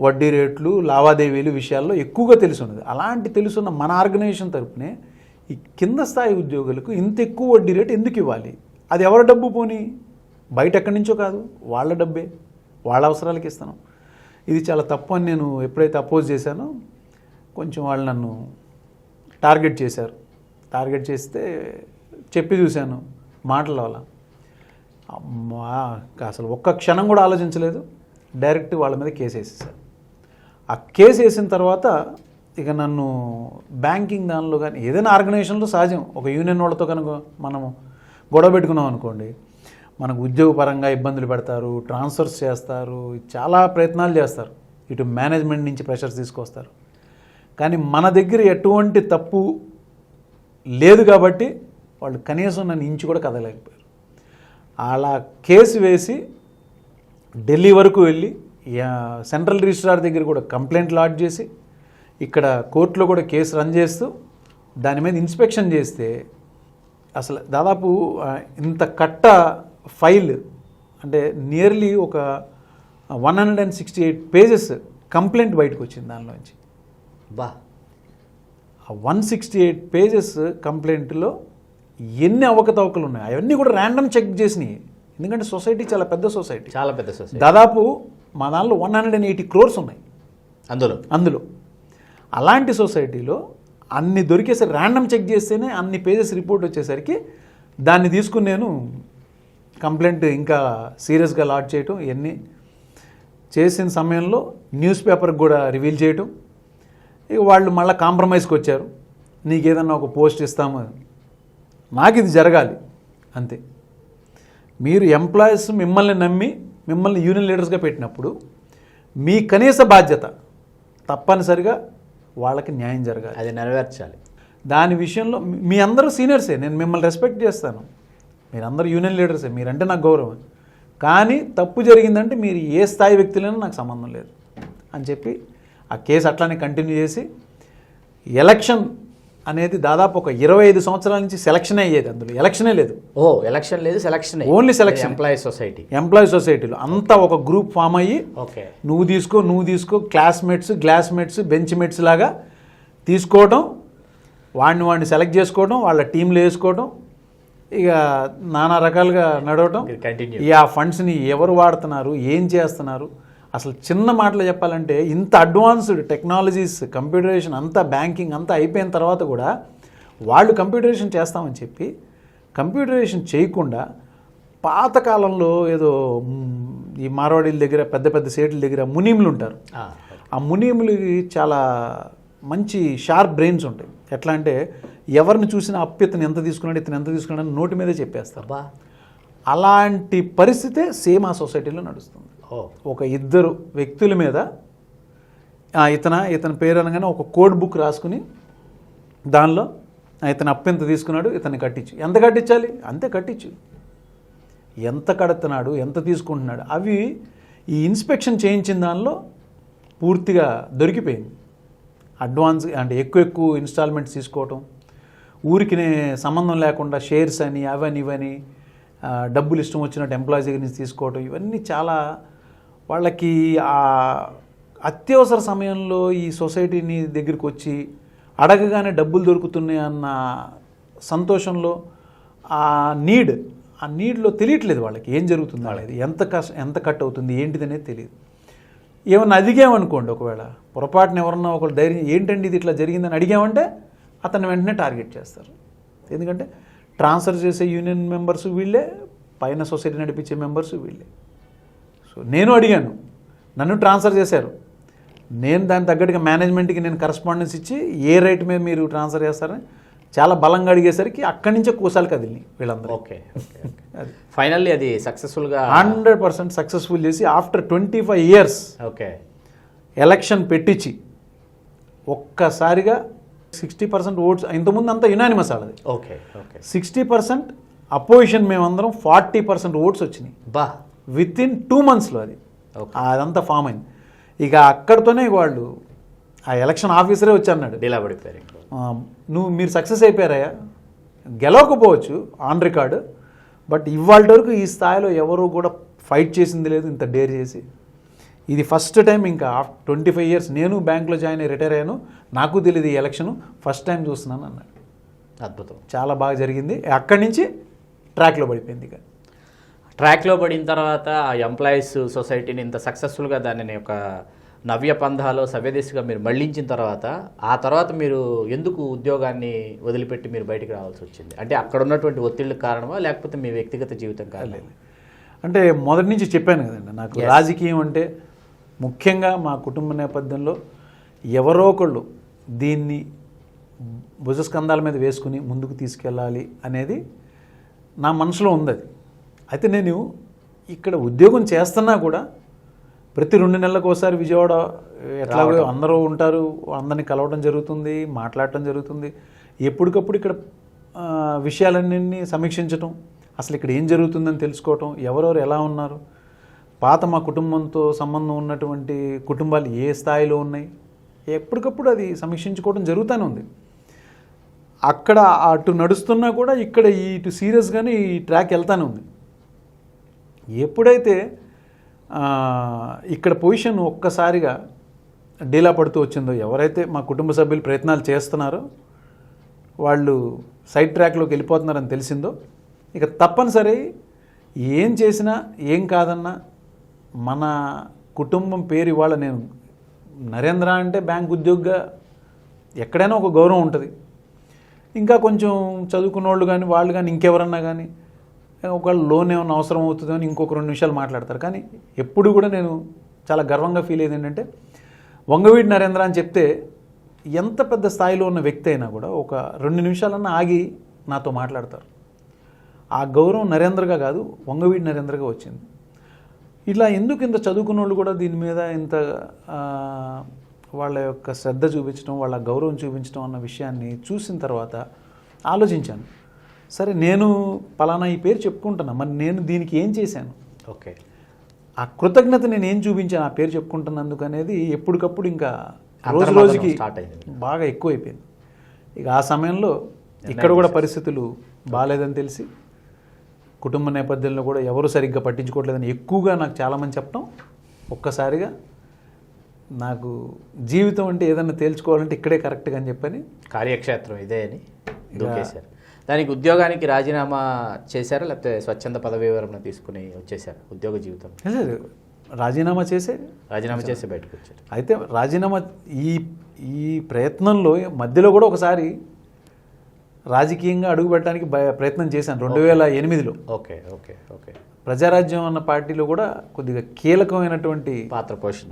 వడ్డీ రేట్లు లావాదేవీలు విషయాల్లో ఎక్కువగా తెలుసున్నది. అలాంటి తెలుసున్న మన ఆర్గనైజేషన్ తరపునే ఈ కింద స్థాయి ఉద్యోగులకు ఇంత ఎక్కువ వడ్డీ రేటు ఎందుకు ఇవ్వాలి? అది ఎవరి డబ్బు పోనీ, బయట ఎక్కడి నుంచో కాదు, వాళ్ళ డబ్బే, వాళ్ళ అవసరాలకి ఇస్తాను. ఇది చాలా తప్పు అని నేను ఎప్పుడైతే అపోజ్ చేశానో కొంచెం వాళ్ళు నన్ను టార్గెట్ చేశారు. టార్గెట్ చేస్తే చెప్పి చూశాను, మాటల వల్ల అసలు ఒక్క క్షణం కూడా ఆలోచించలేదు, డైరెక్ట్ వాళ్ళ మీద కేసు వేసేసారు. ఆ కేసు వేసిన తర్వాత ఇక నన్ను బ్యాంకింగ్ దానిలో కానీ ఏదైనా ఆర్గనైజేషన్లో సహజం, ఒక యూనియన్ వాళ్ళతో కనుక మనము గొడవ పెట్టుకున్నాం అనుకోండి, మనకు ఉద్యోగపరంగా ఇబ్బందులు పెడతారు, ట్రాన్స్ఫర్స్ చేస్తారు, చాలా ప్రయత్నాలు చేస్తారు, ఇటు మేనేజ్మెంట్ నుంచి ప్రెషర్స్ తీసుకొస్తారు. కానీ మన దగ్గర ఎటువంటి తప్పు లేదు కాబట్టి వాళ్ళు కనీసం నన్ను ఇంచు కూడా కదలేకపోయారు. అలా కేసు వేసి ఢిల్లీ వరకు వెళ్ళి సెంట్రల్ రిజిస్ట్రార్ దగ్గర కూడా కంప్లైంట్ లాడ్జ్ చేసి ఇక్కడ కోర్టులో కూడా కేసు రన్ చేస్తూ దాని మీద ఇన్స్పెక్షన్ చేస్తే అసలు దాదాపు ఇంత కట్ట ఫైల్ అంటే నియర్లీ ఒక 168 పేజెస్ కంప్లైంట్ బయటకు వచ్చింది దానిలోంచి. బా, ఆ 168 పేజెస్ కంప్లైంట్లో ఎన్ని అవకతవకలు ఉన్నాయి అవన్నీ కూడా ర్యాండమ్ చెక్ చేసినాయి. ఎందుకంటే సొసైటీ చాలా పెద్ద సొసైటీ, చాలా పెద్ద సొసైటీ. దాదాపు మా దానిలో 180 crores ఉన్నాయి అందులో. అలాంటి సొసైటీలో అన్ని దొరికేసరికి ర్యాండమ్ చెక్ చేస్తేనే అన్ని పేజెస్ రిపోర్ట్ వచ్చేసరికి దాన్ని తీసుకుని నేను కంప్లైంట్ ఇంకా సీరియస్గా లాడ్జ్ చేయటం, ఇవన్నీ చేసిన సమయంలో న్యూస్ పేపర్కి కూడా రివీల్ చేయటం. ఇక వాళ్ళు మళ్ళీ కాంప్రమైజ్కి వచ్చారు, నీకు ఏదన్నా ఒక పోస్ట్ ఇస్తాము, నాకు ఇది జరగాలి అంతే. మీరు ఎంప్లాయీస్ మిమ్మల్ని నమ్మి మిమ్మల్ని యూనియన్ లీడర్స్గా పెట్టినప్పుడు మీ కనీస బాధ్యత తప్పనిసరిగా వాళ్ళకి న్యాయం జరగాలి, అది నెరవేర్చాలి. దాని విషయంలో మీ అందరూ సీనియర్సే, నేను మిమ్మల్ని రెస్పెక్ట్ చేస్తాను, మీరందరూ యూనియన్ లీడర్సే, మీరంటే నాకు గౌరవం. కానీ తప్పు జరిగిందంటే మీరు ఏ స్థాయి వ్యక్తులైనా నాకు సంబంధం లేదు అని చెప్పి ఆ కేసు అట్లానే కంటిన్యూ చేసి ఎలక్షన్ అనేది దాదాపు ఒక 25 సంవత్సరాల నుంచి సెలక్షన్ అయ్యేది, అందులో ఎలక్షనే లేదు. ఎలక్షన్ లేదు, సెలక్షన్ ఓన్లీ సెలక్షన్. ఎంప్లాయీ సొసైటీలో అంతా ఒక గ్రూప్ ఫామ్ అయ్యి నువ్వు తీసుకో క్లాస్మేట్స్ బెంచ్ మేట్స్ లాగా తీసుకోవడం, వాడిని సెలెక్ట్ చేసుకోవడం, వాళ్ళ టీంలో వేసుకోవడం, ఇక నానా రకాలుగా నడవటం. ఇక ఆ ఫండ్స్ని ఎవరు వాడుతున్నారు, ఏం చేస్తున్నారు, అసలు చిన్న మాటలు చెప్పాలంటే ఇంత అడ్వాన్స్డ్ టెక్నాలజీస్, కంప్యూటరైజేషన్ అంతా, బ్యాంకింగ్ అంతా అయిపోయిన తర్వాత కూడా వాళ్ళు కంప్యూటరైజేషన్ చేస్తామని చెప్పి కంప్యూటరైజేషన్ చేయకుండా పాతకాలంలో ఏదో ఈ మార్వాడీల దగ్గర పెద్ద పెద్ద సేట్ల దగ్గర మునీములు ఉంటారు. ఆ మునీములకి చాలా మంచి షార్ప్ బ్రెయిన్స్ ఉంటాయి. ఎట్లా అంటే ఎవరిని చూసినా ఇతను ఎంత తీసుకున్నాడు నోటి మీదే చెప్పేస్తారు. అలాంటి పరిస్థితే సేమ్ ఆ సొసైటీలో నడుస్తుంది. ఒక ఇద్దరు వ్యక్తుల మీద ఇతని పేరు అనగానే ఒక కోడ్ బుక్ రాసుకుని దానిలో ఇతను ఎంత తీసుకున్నాడు, ఇతన్ని కట్టించు, ఎంత కట్టించాలి అంతే కట్టించు, ఎంత కడుతున్నాడు, ఎంత తీసుకుంటున్నాడు, అవి ఈ ఇన్స్పెక్షన్ చేయించిన దానిలో పూర్తిగా దొరికిపోయింది. అడ్వాన్స్ అంటే ఎక్కువ ఇన్స్టాల్మెంట్స్ తీసుకోవటం, ఊరికినే సంబంధం లేకుండా షేర్స్ అని అవని ఇవని డబ్బులు ఇష్టం వచ్చినట్టు ఎంప్లాయీస్ దగ్గర నుంచి తీసుకోవటం, ఇవన్నీ చాలా వాళ్ళకి ఆ అత్యవసర సమయంలో ఈ సొసైటీని దగ్గరికి వచ్చి అడగగానే డబ్బులు దొరుకుతున్నాయి అన్న సంతోషంలో ఆ నీడ్లో తెలియట్లేదు వాళ్ళకి ఏం జరుగుతుంది, వాళ్ళది ఎంత కట్ అవుతుంది ఏంటిది అనేది తెలియదు. ఏమన్నా అడిగామనుకోండి, ఒకవేళ పొరపాటున ఎవరన్నా ఒకళ్ళు ధైర్యం ఏంటండి ఇది ఇట్లా జరిగిందని అడిగామంటే అతన్ని వెంటనే టార్గెట్ చేస్తారు. ఎందుకంటే ట్రాన్స్ఫర్ చేసే యూనియన్ మెంబర్స్ వీళ్ళే, పైన సొసైటీ నడిపించే మెంబర్స్ వీళ్ళే. సో నేను అడిగాను, నన్ను ట్రాన్స్ఫర్ చేశారు, నేను దాని తగ్గట్టుగా మేనేజ్మెంట్కి నేను కరస్పాండెన్స్ ఇచ్చి ఏ రేట్ మీద మీరు ట్రాన్స్ఫర్ చేస్తారని చాలా బలంగా అడిగేసరికి అక్కడి నుంచే కూసాలు కదిలి వీళ్ళందరూ. ఓకే, అది ఫైనల్లీ అది సక్సెస్ఫుల్గా 100% సక్సెస్ఫుల్ చేసి ఆఫ్టర్ 25 years ఎలక్షన్ పెట్టించి ఒక్కసారిగా 60% ఓట్స్, ఇంతకుముందు అంతా యునానిమస్ వాళ్ళది. 60% అపోజిషన్ మేమందరం 40% ఓట్స్ వచ్చినాయి బా విత్ ఇన్ 2 monthsలో. అది ఓకే. అదంతా ఫామ్ అయింది. ఇక అక్కడితోనే వాళ్ళు ఆ ఎలక్షన్ ఆఫీసరే వచ్చి అన్నాడు, డీలా పడిపోయారు ఇంకో. మీరు సక్సెస్ అయిపోయారయ్యా, గెలవకపోవచ్చు ఆన్ రికార్డు, బట్ ఇవాళ వరకు ఈ స్థాయిలో ఎవరు కూడా ఫైట్ చేసింది లేదు ఇంత డేర్ చేసి. ఇది ఫస్ట్ టైం, ఇంకా 25 years నేను బ్యాంక్లో జాయిన్ అయ్యి రిటైర్ అయ్యాను, నాకు తెలియదు ఈ ఎలక్షన్, ఫస్ట్ టైం చూస్తున్నాను అన్నాడు. అద్భుతం. చాలా బాగా జరిగింది. అక్కడి నుంచి ట్రాక్లో పడిపోయింది. ఇక ట్రాక్లో పడిన తర్వాత ఆ ఎంప్లాయీస్ సొసైటీని ఇంత సక్సెస్ఫుల్గా దానిని ఒక నవ్య పంధాలో సవ్యదిశగా మీరు మళ్లించిన తర్వాత, ఆ తర్వాత మీరు ఎందుకు ఉద్యోగాన్ని వదిలిపెట్టి మీరు బయటికి రావాల్సి వచ్చింది? అంటే అక్కడ ఉన్నటువంటి ఒత్తిళ్ళకి కారణమా, లేకపోతే మీ వ్యక్తిగత జీవితం కారణమా? అంటే మొదటి నుంచి చెప్పాను కదండి, నాకు రాజకీయం అంటే ముఖ్యంగా మా కుటుంబ నేపథ్యంలో ఎవరో ఒకళ్ళు దీన్ని భుజస్కంధాల మీద వేసుకుని ముందుకు తీసుకెళ్ళాలి అనేది నా మనసులో ఉంది. అది అయితే నేను ఇక్కడ ఉద్యోగం చేస్తున్నా కూడా ప్రతి 2 నెలలకు ఒకసారి విజయవాడ ఎట్లాగో అందరూ ఉంటారు, అందరినీ కలవడం జరుగుతుంది, మాట్లాడటం జరుగుతుంది. ఎప్పటికప్పుడు ఇక్కడ విషయాలన్నీ సమీక్షించటం, అసలు ఇక్కడ ఏం జరుగుతుందని తెలుసుకోవటం, ఎవరెవరు ఎలా ఉన్నారు, పాత మా కుటుంబంతో సంబంధం ఉన్నటువంటి కుటుంబాలు ఏ స్థాయిలో ఉన్నాయి, ఎప్పటికప్పుడు అది సమీక్షించుకోవడం జరుగుతూనే ఉంది. అక్కడ అటు నడుస్తున్నా కూడా ఇక్కడ ఇటు సీరియస్గానే ఈ ట్రాక్ వెళ్తానే ఉంది. ఎప్పుడైతే ఇక్కడ పొజిషన్ ఒక్కసారిగా డీలా పడుతూ వచ్చిందో, ఎవరైతే మా కుటుంబ సభ్యులు ప్రయత్నాలు చేస్తున్నారో వాళ్ళు సైడ్ ట్రాక్లోకి వెళ్ళిపోతున్నారని తెలిసిందో, ఇక తప్పనిసరి ఏం చేసినా ఏం కాదన్నా మన కుటుంబం పేరు ఇవాళ, నేను నరేంద్ర అంటే బ్యాంక్ ఉద్యోగిగా ఎక్కడైనా ఒక గౌరవం ఉంటుంది. ఇంకా కొంచెం చదువుకున్న వాళ్ళు కానీ వాళ్ళు కానీ ఇంకెవరన్నా కానీ ఒకవేళ లోన్ ఏమైనా అవసరం అవుతుందో అని ఇంకొక 2 నిమిషాలు మాట్లాడతారు. కానీ ఎప్పుడు కూడా నేను చాలా గర్వంగా ఫీల్ అయ్యేది ఏంటంటే, వంగవీటి నరేంద్ర అని చెప్తే ఎంత పెద్ద స్థాయిలో ఉన్న వ్యక్తి అయినా కూడా ఒక 2 నిమిషాలన్నా ఆగి నాతో మాట్లాడతారు. ఆ గౌరవం నరేంద్రగా కాదు, వంగవీటి నరేంద్రగా వచ్చింది. ఇలా ఎందుకు ఇంత చదువుకున్న వాళ్ళు కూడా దీని మీద ఇంత వాళ్ళ యొక్క శ్రద్ధ చూపించడం, వాళ్ళ గౌరవం చూపించడం అన్న విషయాన్ని చూసిన తర్వాత ఆలోచించాను. సరే, నేను పలానా ఈ పేరు చెప్పుకుంటున్నా, మరి నేను దీనికి ఏం చేశాను, ఓకే, ఆ కృతజ్ఞత నేను ఏం చూపించాను ఆ పేరు చెప్పుకుంటున్నందుకు అనేది ఎప్పటికప్పుడు ఇంకా రోజుకి బాగా ఎక్కువైపోయింది. ఇక ఆ సమయంలో ఇక్కడ కూడా పరిస్థితులు బాగాలేదని తెలిసి, కుటుంబ నేపథ్యంలో కూడా ఎవరు సరిగ్గా పట్టించుకోవట్లేదని ఎక్కువగా నాకు చాలామంది చెప్పడం, ఒక్కసారిగా నాకు జీవితం అంటే ఏదన్నా తేల్చుకోవాలంటే ఇక్కడే కరెక్ట్గా అని చెప్పని కార్యక్షేత్రం ఇదే అని దూకేశారు. దానికి ఉద్యోగానికి రాజీనామా చేశారా, లేకపోతే స్వచ్ఛంద పదవి వివరణ తీసుకుని వచ్చేసారు ఉద్యోగ జీవితం? రాజీనామా చేసి బయటకు వచ్చారు. అయితే రాజీనామా ఈ ప్రయత్నంలో మధ్యలో కూడా ఒకసారి రాజకీయంగా అడుగుపెట్టడానికి ప్రయత్నం చేశాను 2008లో. Okay okay okay. ప్రజారాజ్యం అన్న పార్టీలో కూడా కొద్దిగా కీలకమైనటువంటి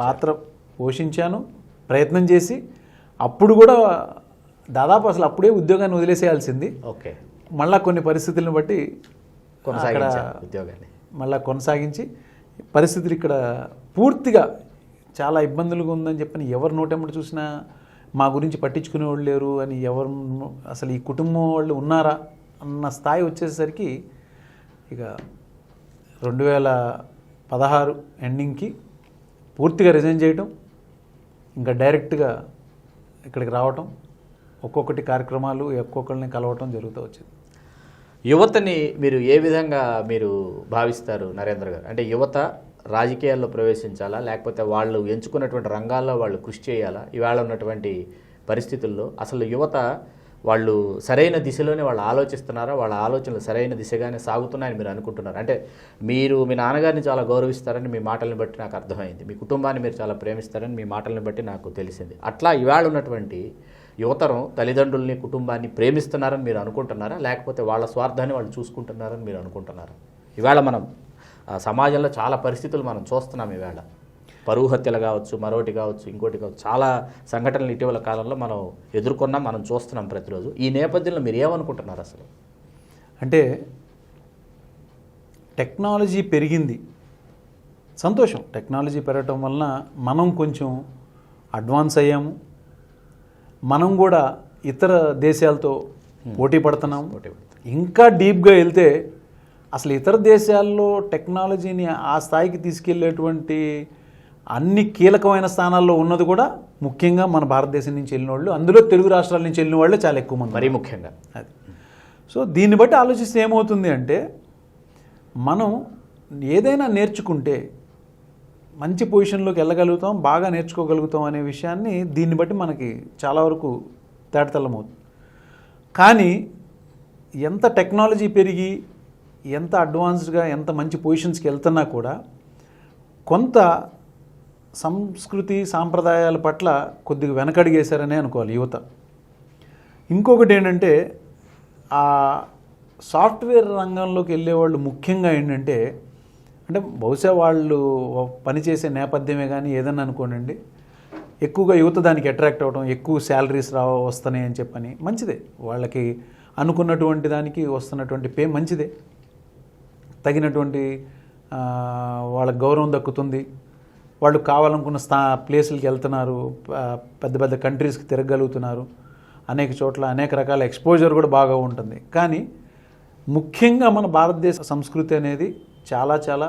పాత్ర పోషించాను, ప్రయత్నం చేసి. అప్పుడు కూడా దాదాపు అసలు అప్పుడే ఉద్యోగాన్ని వదిలేసేయాల్సింది. ఓకే. మళ్ళీ కొన్ని పరిస్థితులను బట్టి ఉద్యోగాన్ని మళ్ళీ కొనసాగించి, పరిస్థితులు ఇక్కడ పూర్తిగా చాలా ఇబ్బందులుగా ఉందని చెప్పని ఎవరు నోటెమ్మటి చూసినా మా గురించి పట్టించుకునేవాళ్ళు లేరు అని, ఎవరు అసలు ఈ కుటుంబం వాళ్ళు ఉన్నారా అన్న స్థాయి వచ్చేసరికి ఇక 2016 ఎండింగ్కి పూర్తిగా రిజైన్ చేయటం, ఇంకా డైరెక్ట్గా ఇక్కడికి రావటం, ఒక్కొక్కటి కార్యక్రమాలు ఒక్కొక్కరిని కలవటం జరుగుతూ వచ్చింది. యువతని మీరు ఏ విధంగా మీరు భావిస్తారు నరేంద్ర గారు? అంటే యువత రాజకీయాల్లో ప్రవేశించాలా, లేకపోతే వాళ్ళు ఎంచుకున్నటువంటి రంగాల్లో వాళ్ళు కృషి చేయాలా? ఇవాళ ఉన్నటువంటి పరిస్థితుల్లో అసలు యువత వాళ్ళు సరైన దిశలోనే వాళ్ళు ఆలోచిస్తున్నారా, వాళ్ళ ఆలోచనలు సరైన దిశగానే సాగుతున్నాయని మీరు అనుకుంటున్నారు? అంటే మీరు మీ నాన్నగారిని చాలా గౌరవిస్తారని మీ మాటల్ని బట్టి నాకు అర్థమైంది, మీ కుటుంబాన్ని మీరు చాలా ప్రేమిస్తారని మీ మాటల్ని బట్టి నాకు తెలిసింది. అట్లా ఇవాళ ఉన్నటువంటి యువతరం తల్లిదండ్రుల్ని కుటుంబాన్ని ప్రేమిస్తున్నారని మీరు అనుకుంటున్నారా, లేకపోతే వాళ్ళ స్వార్థాన్ని వాళ్ళు చూసుకుంటున్నారని మీరు అనుకుంటున్నారా? ఇవాళ మనం సమాజంలో చాలా పరిస్థితులు మనం చూస్తున్నాం. ఇవాళ పరువు హత్యలు కావచ్చు, మరొకటి కావచ్చు, ఇంకోటి కావచ్చు, చాలా సంఘటనలు ఇటీవల కాలంలో మనం ఎదుర్కొన్నాం, మనం చూస్తున్నాం ప్రతిరోజు. ఈ నేపథ్యంలో మీరు ఏమనుకుంటున్నారు అసలు? అంటే టెక్నాలజీ పెరిగింది, సంతోషం. టెక్నాలజీ పెరగటం వలన మనం కొంచెం అడ్వాన్స్ అయ్యాము, మనం కూడా ఇతర దేశాలతో పోటీ పడుతున్నాము. ఇంకా డీప్గా వెళ్తే అసలు ఇతర దేశాల్లో టెక్నాలజీని ఆ స్థాయికి తీసుకెళ్లేటువంటి అన్ని కీలకమైన స్థానాల్లో ఉన్నది కూడా ముఖ్యంగా మన భారతదేశం నుంచి వెళ్ళిన వాళ్ళు, అందులో తెలుగు రాష్ట్రాల నుంచి వెళ్ళిన వాళ్ళే చాలా ఎక్కువ మంది మరీ ముఖ్యంగా. అది. సో దీన్ని బట్టి ఆలోచిస్తే ఏమవుతుంది అంటే, మనం ఏదైనా నేర్చుకుంటే మంచి పొజిషన్లోకి వెళ్ళగలుగుతాం, బాగా నేర్చుకోగలుగుతాం అనే విషయాన్ని దీన్ని బట్టి మనకి చాలా వరకు తేటతెల్లమవుతుంది. కానీ ఎంత టెక్నాలజీ పెరిగి ఎంత అడ్వాన్స్డ్గా ఎంత మంచి పొజిషన్స్కి వెళ్తున్నా కూడా కొంత సంస్కృతి సాంప్రదాయాల పట్ల కొద్దిగా వెనకడిగేశారనే అనుకోవాలి యువత. ఇంకొకటి ఏంటంటే, ఆ సాఫ్ట్వేర్ రంగంలోకి వెళ్ళేవాళ్ళు ముఖ్యంగా ఏంటంటే, అంటే బహుశా వాళ్ళు పనిచేసే నేపథ్యమే కానీ ఏదన్నా అనుకోనండి, ఎక్కువగా యువత దానికి అట్రాక్ట్ అవ్వడం, ఎక్కువ శాలరీస్ వస్తున్నాయి అని చెప్పని మంచిదే, వాళ్ళకి అనుకున్నటువంటి దానికి వస్తున్నటువంటి పే మంచిదే, తగినటువంటి వాళ్ళకి గౌరవం దక్కుతుంది, వాళ్ళు కావాలనుకున్న ప్లేసులకి వెళ్తున్నారు, పెద్ద పెద్ద కంట్రీస్కి తిరగలుగుతున్నారు, అనేక చోట్ల అనేక రకాల ఎక్స్పోజర్ కూడా బాగా ఉంటుంది. కానీ ముఖ్యంగా మన భారతదేశ సంస్కృతి అనేది చాలా చాలా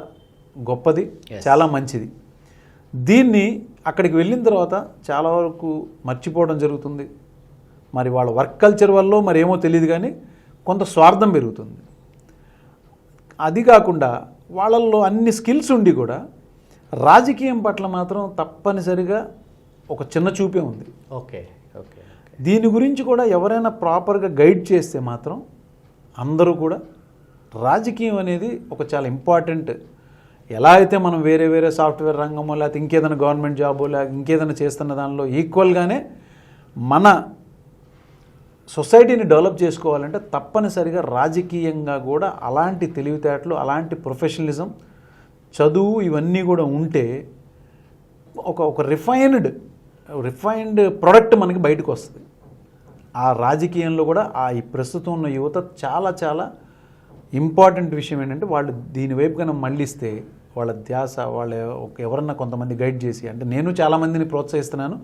గొప్పది, చాలా మంచిది. దీన్ని అక్కడికి వెళ్ళిన తర్వాత చాలా వరకు మర్చిపోవడం జరుగుతుంది. మరి వాళ్ళ వర్క్ కల్చర్ వల్ల మరి ఏమో తెలియదు కానీ కొంత స్వార్థం పెరుగుతుంది. అది కాకుండా వాళ్ళల్లో అన్ని స్కిల్స్ ఉండి కూడా రాజకీయం పట్ల మాత్రం తప్పనిసరిగా ఒక చిన్న చూపే ఉంది. ఓకే ఓకే దీని గురించి కూడా ఎవరైనా ప్రాపర్గా గైడ్ చేస్తే మాత్రం అందరూ కూడా రాజకీయం అనేది ఒక చాలా ఇంపార్టెంట్, ఎలా అయితే మనం వేరే వేరే సాఫ్ట్వేర్ రంగమో లేకపోతే ఇంకేదైనా గవర్నమెంట్ జాబో లేకపోతే ఇంకేదైనా చేస్తున్న దానిలో ఈక్వల్గానే మన సొసైటీని డెవలప్ చేసుకోవాలంటే తప్పనిసరిగా రాజకీయంగా కూడా అలాంటి తెలివితేటలు, అలాంటి ప్రొఫెషనలిజం, చదువు ఇవన్నీ కూడా ఉంటే ఒక రిఫైన్డ్ ప్రోడక్ట్ మనకి బయటకు వస్తుంది. ఆ రాజకీయంలో కూడా ఈ ప్రస్తుతం ఉన్న యువత చాలా చాలా ఇంపార్టెంట్ విషయం ఏంటంటే, వాళ్ళు దీని వైపు కన్నా మళ్ళిస్తే వాళ్ళ ధ్యాస, వాళ్ళ ఎవరన్నా కొంతమంది గైడ్ చేసి, అంటే నేను చాలామందిని ప్రోత్సహిస్తున్నాను,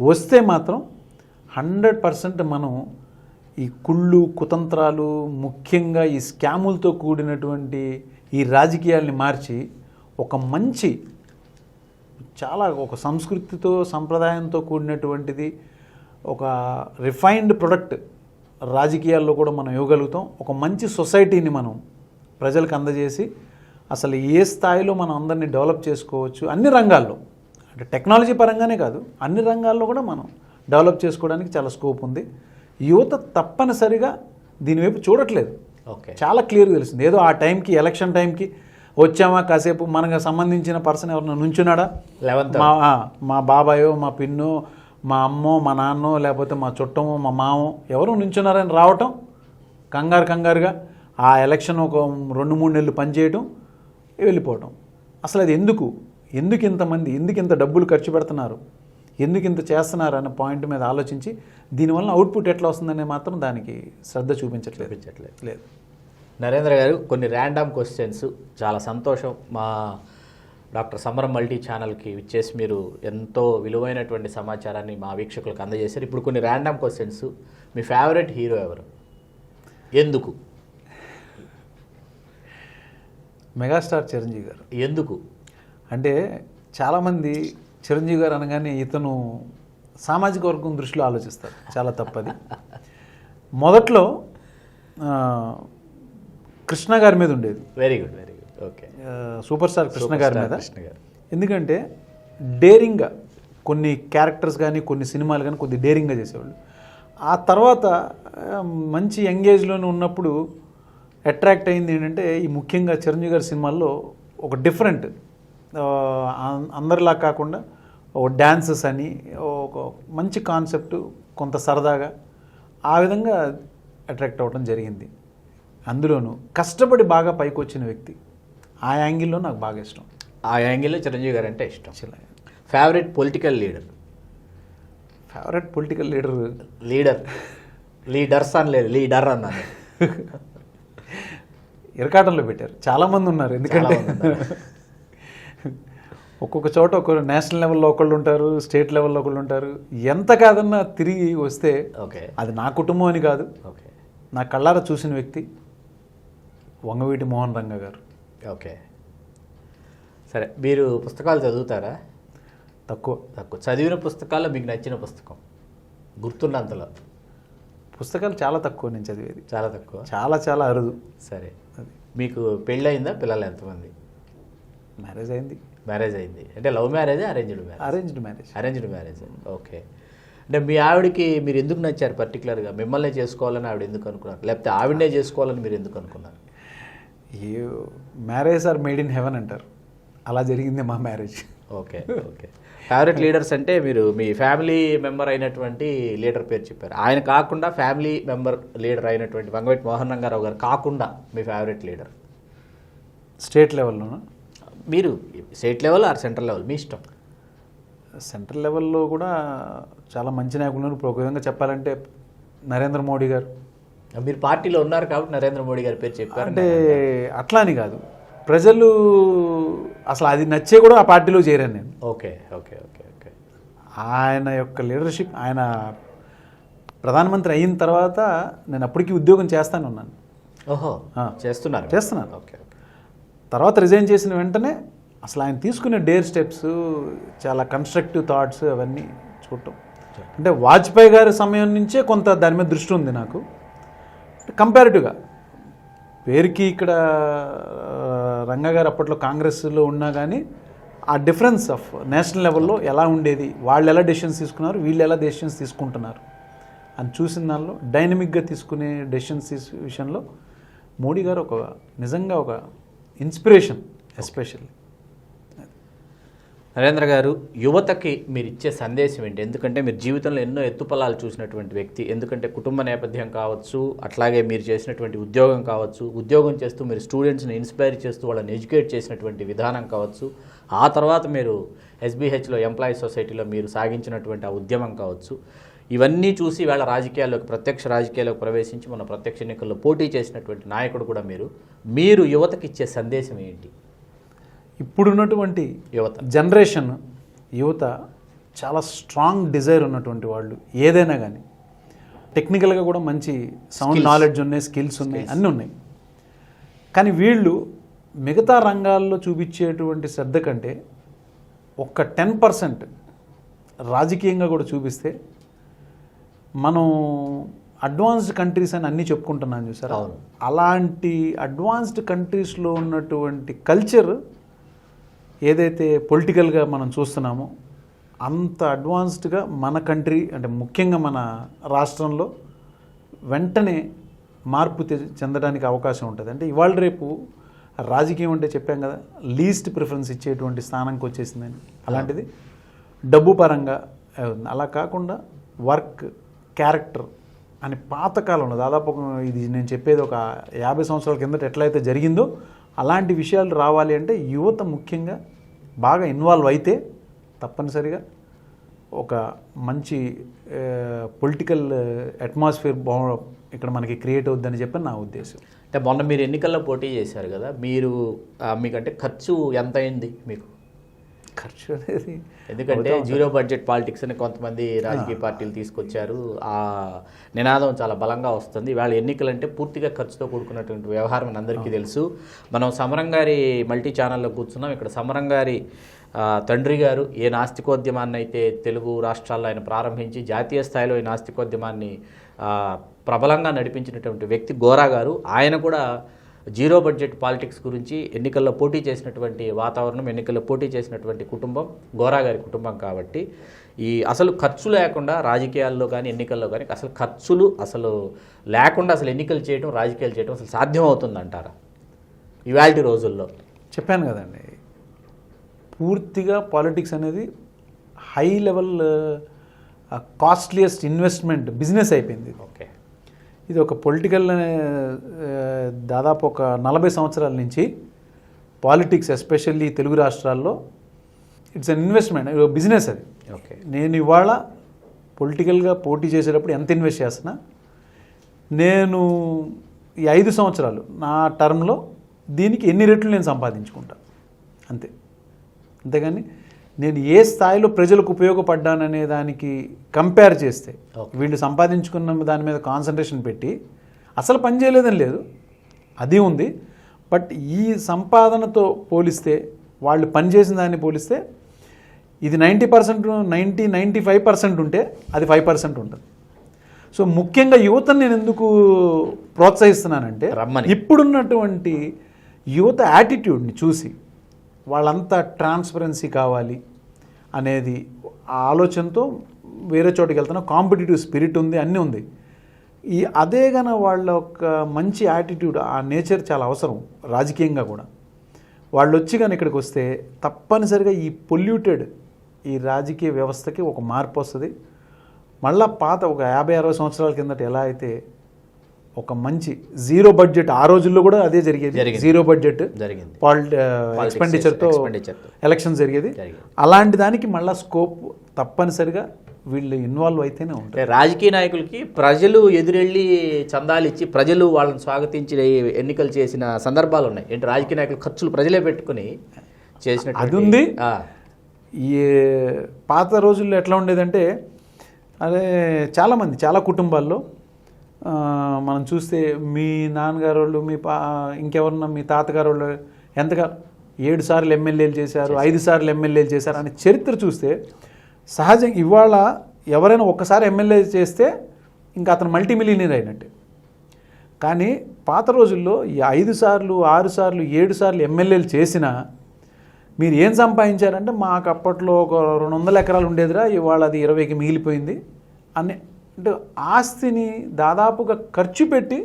వస్తే మాత్రం 100% మనం ఈ కుళ్ళు కుతంత్రాలు, ముఖ్యంగా ఈ స్కాములతో కూడినటువంటి ఈ రాజకీయాల్ని మార్చి ఒక మంచి, చాలా ఒక సంస్కృతితో సంప్రదాయంతో కూడినటువంటిది, ఒక రిఫైన్డ్ ప్రొడక్ట్ రాజకీయాల్లో కూడా మనం ఇవ్వగలుగుతాం. ఒక మంచి సొసైటీని మనం ప్రజలకు అందజేసి అసలు ఏ స్థాయిలో మనం అందరినీ డెవలప్ చేసుకోవచ్చు అన్ని రంగాల్లో, అంటే టెక్నాలజీ పరంగానే కాదు అన్ని రంగాల్లో కూడా మనం డెవలప్ చేసుకోవడానికి చాలా స్కోప్ ఉంది. యువత తప్పనిసరిగా దీనివైపు చూడట్లేదు. ఓకే, చాలా క్లియర్గా తెలుస్తుంది. ఏదో ఆ టైంకి ఎలక్షన్ టైంకి వచ్చామా, కాసేపు మనకు సంబంధించిన పర్సన్ ఎవరన్నా నుంచున్నాడా, మా బాబాయో మా పిన్నో మా అమ్మో మా నాన్నో లేకపోతే మా చుట్టమో మా మామో ఎవరో నుంచున్నారని రావటం, కంగారుగా ఆ ఎలక్షన్ ఒక 2-3 నెలలు పనిచేయటం, వెళ్ళిపోవటం. అసలు అది ఎందుకు ఇంతమంది ఇంత డబ్బులు ఖర్చు పెడుతున్నారు, ఎందుకు ఇంత చేస్తున్నారు అనే పాయింట్ మీద ఆలోచించి దీనివల్ల అవుట్పుట్ ఎట్లా వస్తుందనే మాత్రం దానికి శ్రద్ధ చూపించట్లేదు. లేదు నరేంద్ర గారు, కొన్ని ర్యాండమ్ క్వశ్చన్స్. చాలా సంతోషం మా డాక్టర్ సమరం మల్టీ ఛానల్కి ఇచ్చేసి మీరు ఎంతో విలువైనటువంటి సమాచారాన్ని మా వీక్షకులకు అందజేశారు. ఇప్పుడు కొన్ని ర్యాండమ్ క్వశ్చన్స్. మీ ఫేవరెట్ హీరో ఎవరు, ఎందుకు? మెగాస్టార్ చిరంజీవి గారు. ఎందుకు అంటే చాలామంది చిరంజీవి గారు అనగానే ఇతను సామాజిక వర్గం దృష్టిలో ఆలోచిస్తారు, చాలా తప్పది. మొదట్లో కృష్ణ గారి మీద ఉండేది. Very good. Okay, super star Krishna గారి మీద. ఎందుకంటే డేరింగ్గా కొన్ని క్యారెక్టర్స్ కానీ కొన్ని సినిమాలు కానీ కొద్ది డేరింగ్గా చేసేవాళ్ళు. ఆ తర్వాత మంచి యంగేజ్లోనే ఉన్నప్పుడు అట్రాక్ట్ అయింది ఏంటంటే, ఈ ముఖ్యంగా చిరంజీవి గారి సినిమాల్లో ఒక డిఫరెంట్, అందరిలా కాకుండా ఒక డ్యాన్సెస్ అని ఒక మంచి కాన్సెప్ట్, కొంత సరదాగా ఆ విధంగా అట్రాక్ట్ అవ్వడం జరిగింది. అందులోనూ కష్టపడి బాగా పైకి వచ్చిన వ్యక్తి, ఆ యాంగిల్లో నాకు బాగా ఇష్టం. ఆ యాంగిల్లో చిరంజీవి గారు అంటే ఇష్టం. ఫేవరెట్ పొలిటికల్ లీడర్స్ అని లేదు, లీడర్ అన్నాను. ఇరకాటంలో పెట్టారు, చాలామంది ఉన్నారు. ఎందుకంటే ఒక్కొక్క చోట ఒకరు నేషనల్ లెవెల్లో ఒకళ్ళు ఉంటారు, స్టేట్ లెవెల్లో ఒకళ్ళు ఉంటారు. ఎంత కాదన్నా తిరిగి వస్తే ఓకే, అది నా కుటుంబం అని కాదు, ఓకే, నా కళ్ళారా చూసిన వ్యక్తి వంగవీటి మోహన్ రంగా గారు. ఓకే, సరే. మీరు పుస్తకాలు చదువుతారా? తక్కువ. చదివిన పుస్తకాల్లో మీకు నచ్చిన పుస్తకం గుర్తున్నంతలో? పుస్తకాలు చాలా తక్కువ నేను చదివేది, చాలా తక్కువ, చాలా చాలా అరుదు. సరే, మీకు పెళ్ళయిందా? పిల్లలు ఎంతమంది? మ్యారేజ్ అయింది. మ్యారేజ్ అయింది అంటే love marriage, arranged marriage? Arranged marriage. Okay. అంటే మీ ఆవిడకి మీరు ఎందుకు నచ్చారు పర్టికులర్గా? మిమ్మల్ని చేసుకోవాలని ఆవిడ ఎందుకు అనుకున్నారు, లేకపోతే ఆవిడనే చేసుకోవాలని మీరు ఎందుకు అనుకున్నారు? Marriage or made in heaven అంటారు, అలా జరిగింది మా మ్యారేజ్. ఓకే. ఫేవరెట్ లీడర్స్ అంటే మీరు మీ ఫ్యామిలీ మెంబర్ అయినటువంటి లీడర్ పేరు చెప్పారు. ఆయన కాకుండా ఫ్యామిలీ మెంబర్ లీడర్ అయినటువంటి వంగవీటి మోహన్ రంగారావు గారు కాకుండా మీ ఫేవరెట్ లీడర్? స్టేట్ లెవెల్లోనా? మీరు state level or central level మీ ఇష్టం. సెంట్రల్ లెవెల్లో కూడా చాలా మంచి నాయకులు ఉన్నారు. ఇప్పుడు ఒక విధంగా చెప్పాలంటే నరేంద్ర మోడీ గారు. మీరు పార్టీలో ఉన్నారు కాబట్టి నరేంద్ర మోడీ గారి పేరు చెప్పారు. అంటే అట్లా అని కాదు, ప్రజలు అసలు అది నచ్చే కూడా ఆ పార్టీలో చేరాను నేను. ఓకే. ఆయన యొక్క లీడర్షిప్, ఆయన ప్రధానమంత్రి అయిన తర్వాత నేను అప్పటికి ఉద్యోగం చేస్తానున్నాను. ఓహో, చేస్తున్నాను. ఓకే. తర్వాత రిజైన్ చేసిన వెంటనే అసలు ఆయన తీసుకునే డేర్ స్టెప్స్, చాలా కన్స్ట్రక్టివ్ థాట్స్ అవన్నీ చూడటం. అంటే వాజ్పేయి గారి సమయం నుంచే కొంత దాని మీద దృష్టి ఉంది నాకు. కంపారిటివ్గా పేరుకి ఇక్కడ రంగా గారు అప్పట్లో కాంగ్రెస్లో ఉన్నా కానీ ఆ డిఫరెన్స్ ఆఫ్ నేషనల్ లెవెల్లో ఎలా ఉండేది, వాళ్ళు ఎలా డెసిషన్స్ తీసుకున్నారు, వీళ్ళు ఎలా డెసిషన్స్ తీసుకుంటున్నారు అని చూసిన దానిలో డైనమిక్గా తీసుకునే డెసిషన్స్ విషయంలో మోడీ గారు నిజంగా ఒక ఇన్స్పిరేషన్. ఎస్పెషల్లీ నరేంద్ర గారు, యువతకి మీరు ఇచ్చే సందేశం ఏంటి? ఎందుకంటే మీరు జీవితంలో ఎన్నో ఎత్తుపల్లాలు చూసినటువంటి వ్యక్తి. ఎందుకంటే కుటుంబ నేపథ్యం కావచ్చు, అట్లాగే మీరు చేసినటువంటి ఉద్యోగం కావచ్చు, ఉద్యోగం చేస్తూ మీరు స్టూడెంట్స్ని ఇన్స్పైర్ చేస్తూ వాళ్ళని ఎడ్యుకేట్ చేసినటువంటి విధానం కావచ్చు, ఆ తర్వాత మీరు ఎస్బీహెచ్లో ఎంప్లాయీస్ సొసైటీలో మీరు సాగించినటువంటి ఆ ఉద్యమం కావచ్చు, ఇవన్నీ చూసి వేళ రాజకీయాల్లోకి, ప్రత్యక్ష రాజకీయాల్లోకి ప్రవేశించి మన ప్రత్యక్ష ఎన్నికల్లో పోటీ చేసినటువంటి నాయకుడు కూడా మీరు యువతకి ఇచ్చే సందేశం ఏంటి? ఇప్పుడున్నటువంటి యువత చాలా స్ట్రాంగ్ డిజైర్ ఉన్నటువంటి వాళ్ళు. ఏదైనా కానీ టెక్నికల్గా కూడా మంచి సౌండ్ నాలెడ్జ్ ఉన్నాయి, స్కిల్స్ ఉన్నాయి, అన్నీ ఉన్నాయి. కానీ వీళ్ళు మిగతా రంగాల్లో చూపించేటువంటి శ్రద్ధ కంటే ఒక్క 10% రాజకీయంగా కూడా చూపిస్తే మనం అడ్వాన్స్డ్ కంట్రీస్ అని అన్నీ చెప్పుకుంటున్నాను చూసారా, అలాంటి అడ్వాన్స్డ్ కంట్రీస్లో ఉన్నటువంటి కల్చర్ ఏదైతే పొలిటికల్గా మనం చూస్తున్నామో అంత అడ్వాన్స్డ్గా మన కంట్రీ అంటే ముఖ్యంగా మన రాష్ట్రంలో వెంటనే మార్పు చెందడానికి అవకాశం ఉంటుంది. అంటే ఇవాళ రేపు రాజకీయం అంటే చెప్పాం కదా, లీస్ట్ ప్రిఫరెన్స్ ఇచ్చేటువంటి స్థానానికి వచ్చేసిందని. అలాంటిది డబ్బు పరంగా అలా కాకుండా వర్క్, క్యారెక్టర్ అని పాతకాలంలో దాదాపు ఇది నేను చెప్పేది ఒక 50 సంవత్సరాల కిందట ఎట్లయితే జరిగిందో అలాంటి విషయాలు రావాలి అంటే యువత ముఖ్యంగా బాగా ఇన్వాల్వ్ అయితే తప్పనిసరిగా ఒక మంచి పొలిటికల్ అట్మాస్ఫియర్ ఇక్కడ మనకి క్రియేట్ అవుద్దని చెప్పి నా ఉద్దేశం. అంటే మొన్న మీరు ఎన్నికల్లో పోటీ చేశారు కదా, మీకంటే ఖర్చు ఎంత అయింది మీకు? ఖర్చు అనేది ఎందుకంటే జీరో బడ్జెట్ పాలిటిక్స్ అని కొంతమంది రాజకీయ పార్టీలు తీసుకొచ్చారు. ఆ నినాదం చాలా బలంగా వస్తుంది. ఇవాళ ఎన్నికలంటే పూర్తిగా ఖర్చుతో కూడుకున్నటువంటి వ్యవహారం అని అందరికీ తెలుసు. మనం సమరం గారి మల్టీ ఛానల్లో కూర్చున్నాం. ఇక్కడ సమరం గారి తండ్రి గారు ఏ నాస్తికోద్యమాన్ని అయితే తెలుగు రాష్ట్రాల్లో ఆయన ప్రారంభించి జాతీయ స్థాయిలో ఈ నాస్తికోద్యమాన్ని ప్రబలంగా నడిపించినటువంటి వ్యక్తి గోరా గారు. ఆయన కూడా జీరో బడ్జెట్ పాలిటిక్స్ గురించి ఎన్నికల్లో పోటీ చేసినటువంటి వాతావరణం, ఎన్నికల్లో పోటీ చేసినటువంటి కుటుంబం గోరా గారి కుటుంబం. కాబట్టి ఈ అసలు ఖర్చు లేకుండా రాజకీయాల్లో కానీ ఎన్నికల్లో కానీ అసలు ఖర్చులు లేకుండా ఎన్నికలు చేయడం, రాజకీయాలు చేయడం అసలు సాధ్యం అవుతుందంటారా ఇవాల్టి రోజుల్లో? చెప్పాను కదండి, పూర్తిగా పాలిటిక్స్ అనేది high level costliest investment business అయిపోయింది. ఓకే, ఇది ఒక పొలిటికల్ దాదాపు ఒక 40 సంవత్సరాల నుంచి పాలిటిక్స్ ఎస్పెషల్లీ తెలుగు రాష్ట్రాల్లో ఇట్స్ అన్ ఇన్వెస్ట్మెంట్, బిజినెస్ అది. ఓకే, నేను ఇవాళ పొలిటికల్గా పోటీ చేసేటప్పుడు ఎంత ఇన్వెస్ట్ చేస్తున్నా, నేను ఈ 5 సంవత్సరాలు నా టర్మ్లో దీనికి ఎన్ని రెట్లు నేను సంపాదించుకుంటా అంతేగాని నేను ఏ స్థాయిలో ప్రజలకు ఉపయోగపడ్డాననే దానికి కంపేర్ చేస్తే వీళ్ళు సంపాదించుకున్న దాని మీద కాన్సన్ట్రేషన్ పెట్టి అసలు పని చేయలేదని లేదు, అది ఉంది. బట్ ఈ సంపాదనతో పోలిస్తే, వాళ్ళు పనిచేసిన దాన్ని పోలిస్తే ఇది 90%, 95% ఉంటే అది 5% ఉంటుంది. సో ముఖ్యంగా యువతను నేను ఎందుకు ప్రోత్సహిస్తున్నానంటే, ఇప్పుడున్నటువంటి యువత యాటిట్యూడ్ని చూసి వాళ్ళంతా ట్రాన్స్పరెన్సీ కావాలి అనేది ఆ ఆలోచనతో వేరే చోటుకి వెళ్తున్నా. కాంపిటేటివ్ స్పిరిట్ ఉంది, అన్నీ ఉంది. అదే గన వాళ్ళ ఒక మంచి యాటిట్యూడ్, ఆ నేచర్ చాలా అవసరం రాజకీయంగా కూడా. వాళ్ళు వచ్చి కానీ ఇక్కడికి వస్తే తప్పనిసరిగా ఈ పొల్యూటెడ్ ఈ రాజకీయ వ్యవస్థకి ఒక మార్పు వస్తుంది. మళ్ళా పాత ఒక 50-60 సంవత్సరాల కిందట ఎలా అయితే ఒక మంచి జీరో బడ్జెట్, ఆ రోజుల్లో కూడా అదే జరిగేది, జీరో బడ్జెట్ ఎక్స్పెండిచర్తో ఎలక్షన్ జరిగేది. అలాంటి దానికి మళ్ళీ స్కోప్ తప్పనిసరిగా వీళ్ళు ఇన్వాల్వ్ అయితేనే ఉంటారు. రాజకీయ నాయకులకి ప్రజలు ఎదురెళ్ళి చందాలు ఇచ్చి ప్రజలు వాళ్ళని స్వాగతించి ఎన్నికలు చేసిన సందర్భాలు ఉన్నాయి. ఏంటి, రాజకీయ నాయకులు ఖర్చులు ప్రజలే పెట్టుకుని చేసిన అది ఉంది. ఈ పాత రోజుల్లో ఎట్లా ఉండేదంటే, అదే చాలామంది చాలా కుటుంబాల్లో మనం చూస్తే మీ నాన్నగారు వాళ్ళు, ఇంకెవరన్నా మీ తాతగారు వాళ్ళు ఎంతగా 7 సార్లు ఎమ్మెల్యేలు చేశారు, 5 సార్లు ఎమ్మెల్యేలు చేశారు అనే చరిత్ర చూస్తే సహజంగా ఇవాళ ఎవరైనా ఒక్కసారి ఎమ్మెల్యే చేస్తే ఇంకా అతను మల్టీ మిలియనీర్ అయినట్టే. కానీ పాత రోజుల్లో ఈ 5 సార్లు 6 సార్లు 7 సార్లు ఎమ్మెల్యేలు చేసినా మీరు ఏం సంపాదించారంటే, మాకు అప్పట్లో ఒక 200 ఎకరాలు ఉండేదిరా, ఇవాళ అది 20కి మిగిలిపోయింది అని. అంటే ఆస్తిని దాదాపుగా ఖర్చు పెట్టి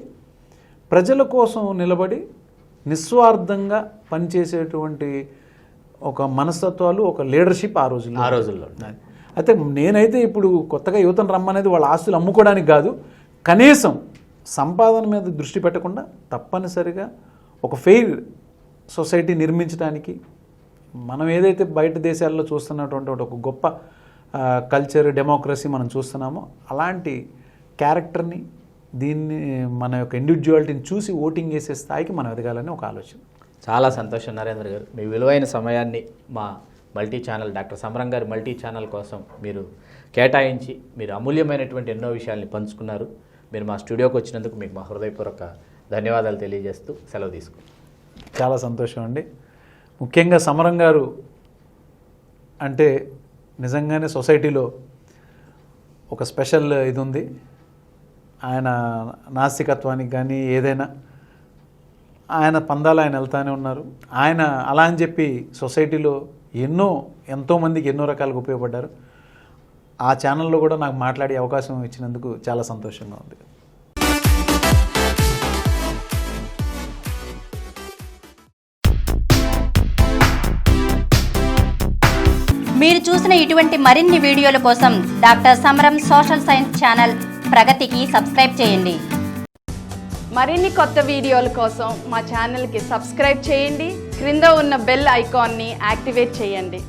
ప్రజల కోసం నిలబడి నిస్వార్థంగా పనిచేసేటువంటి ఒక మనస్తత్వాలు, ఒక లీడర్షిప్ ఆ రోజుల్లో. అయితే నేనైతే ఇప్పుడు కొత్తగా యువతను రమ్మనేది వాళ్ళ ఆస్తులు అమ్ముకోవడానికి కాదు, కనీసం సంపాదన మీద దృష్టి పెట్టకుండా తప్పనిసరిగా ఒక ఫెయిర్ సొసైటీ నిర్మించడానికి, మనం ఏదైతే బయట దేశాల్లో చూస్తున్నటువంటి ఒక గొప్ప కల్చర్, డెమోక్రసీ మనం చూస్తున్నామో అలాంటి క్యారెక్టర్ని, దీన్ని మన యొక్క ఇండివిజువాలిటీని చూసి ఓటింగ్ వేసే స్థాయికి మనం ఎదగాలని ఒక ఆలోచన. చాలా సంతోషం నరేంద్ర గారు, మీ విలువైన సమయాన్ని మా మల్టీ ఛానల్, డాక్టర్ సమరం గారి మల్టీ ఛానల్ కోసం మీరు కేటాయించి మీరు అమూల్యమైనటువంటి ఎన్నో విషయాల్ని పంచుకున్నారు. మీరు మా స్టూడియోకి వచ్చినందుకు మీకు మా హృదయపూర్వక ధన్యవాదాలు తెలియజేస్తూ సెలవు తీసుకుంటాం. చాలా సంతోషం అండి. ముఖ్యంగా సమరం గారు అంటే నిజంగానే సొసైటీలో ఒక స్పెషల్ ఇది ఉంది. ఆయన నాస్తికత్వానికి కానీ ఏదైనా ఆయన పందాలు ఆయన వెళ్తానే ఉన్నారు. ఆయన అలా అని చెప్పి సొసైటీలో ఎంతోమందికి ఎన్నో రకాలుగా ఉపయోగపడ్డారు. ఆ ఛానల్లో కూడా నాకు మాట్లాడే అవకాశం ఇచ్చినందుకు చాలా సంతోషంగా ఉంది. మీరు చూసిన ఇటువంటి మరిన్ని వీడియోల కోసం డాక్టర్ సమరం సోషల్ సైన్స్ ఛానల్ ప్రగతికి సబ్స్క్రైబ్ చేయండి. మరిన్ని కొత్త వీడియోల కోసం మా ఛానల్కి సబ్స్క్రైబ్ చేయండి. క్రింద ఉన్న బెల్ ఐకాన్ని యాక్టివేట్ చేయండి.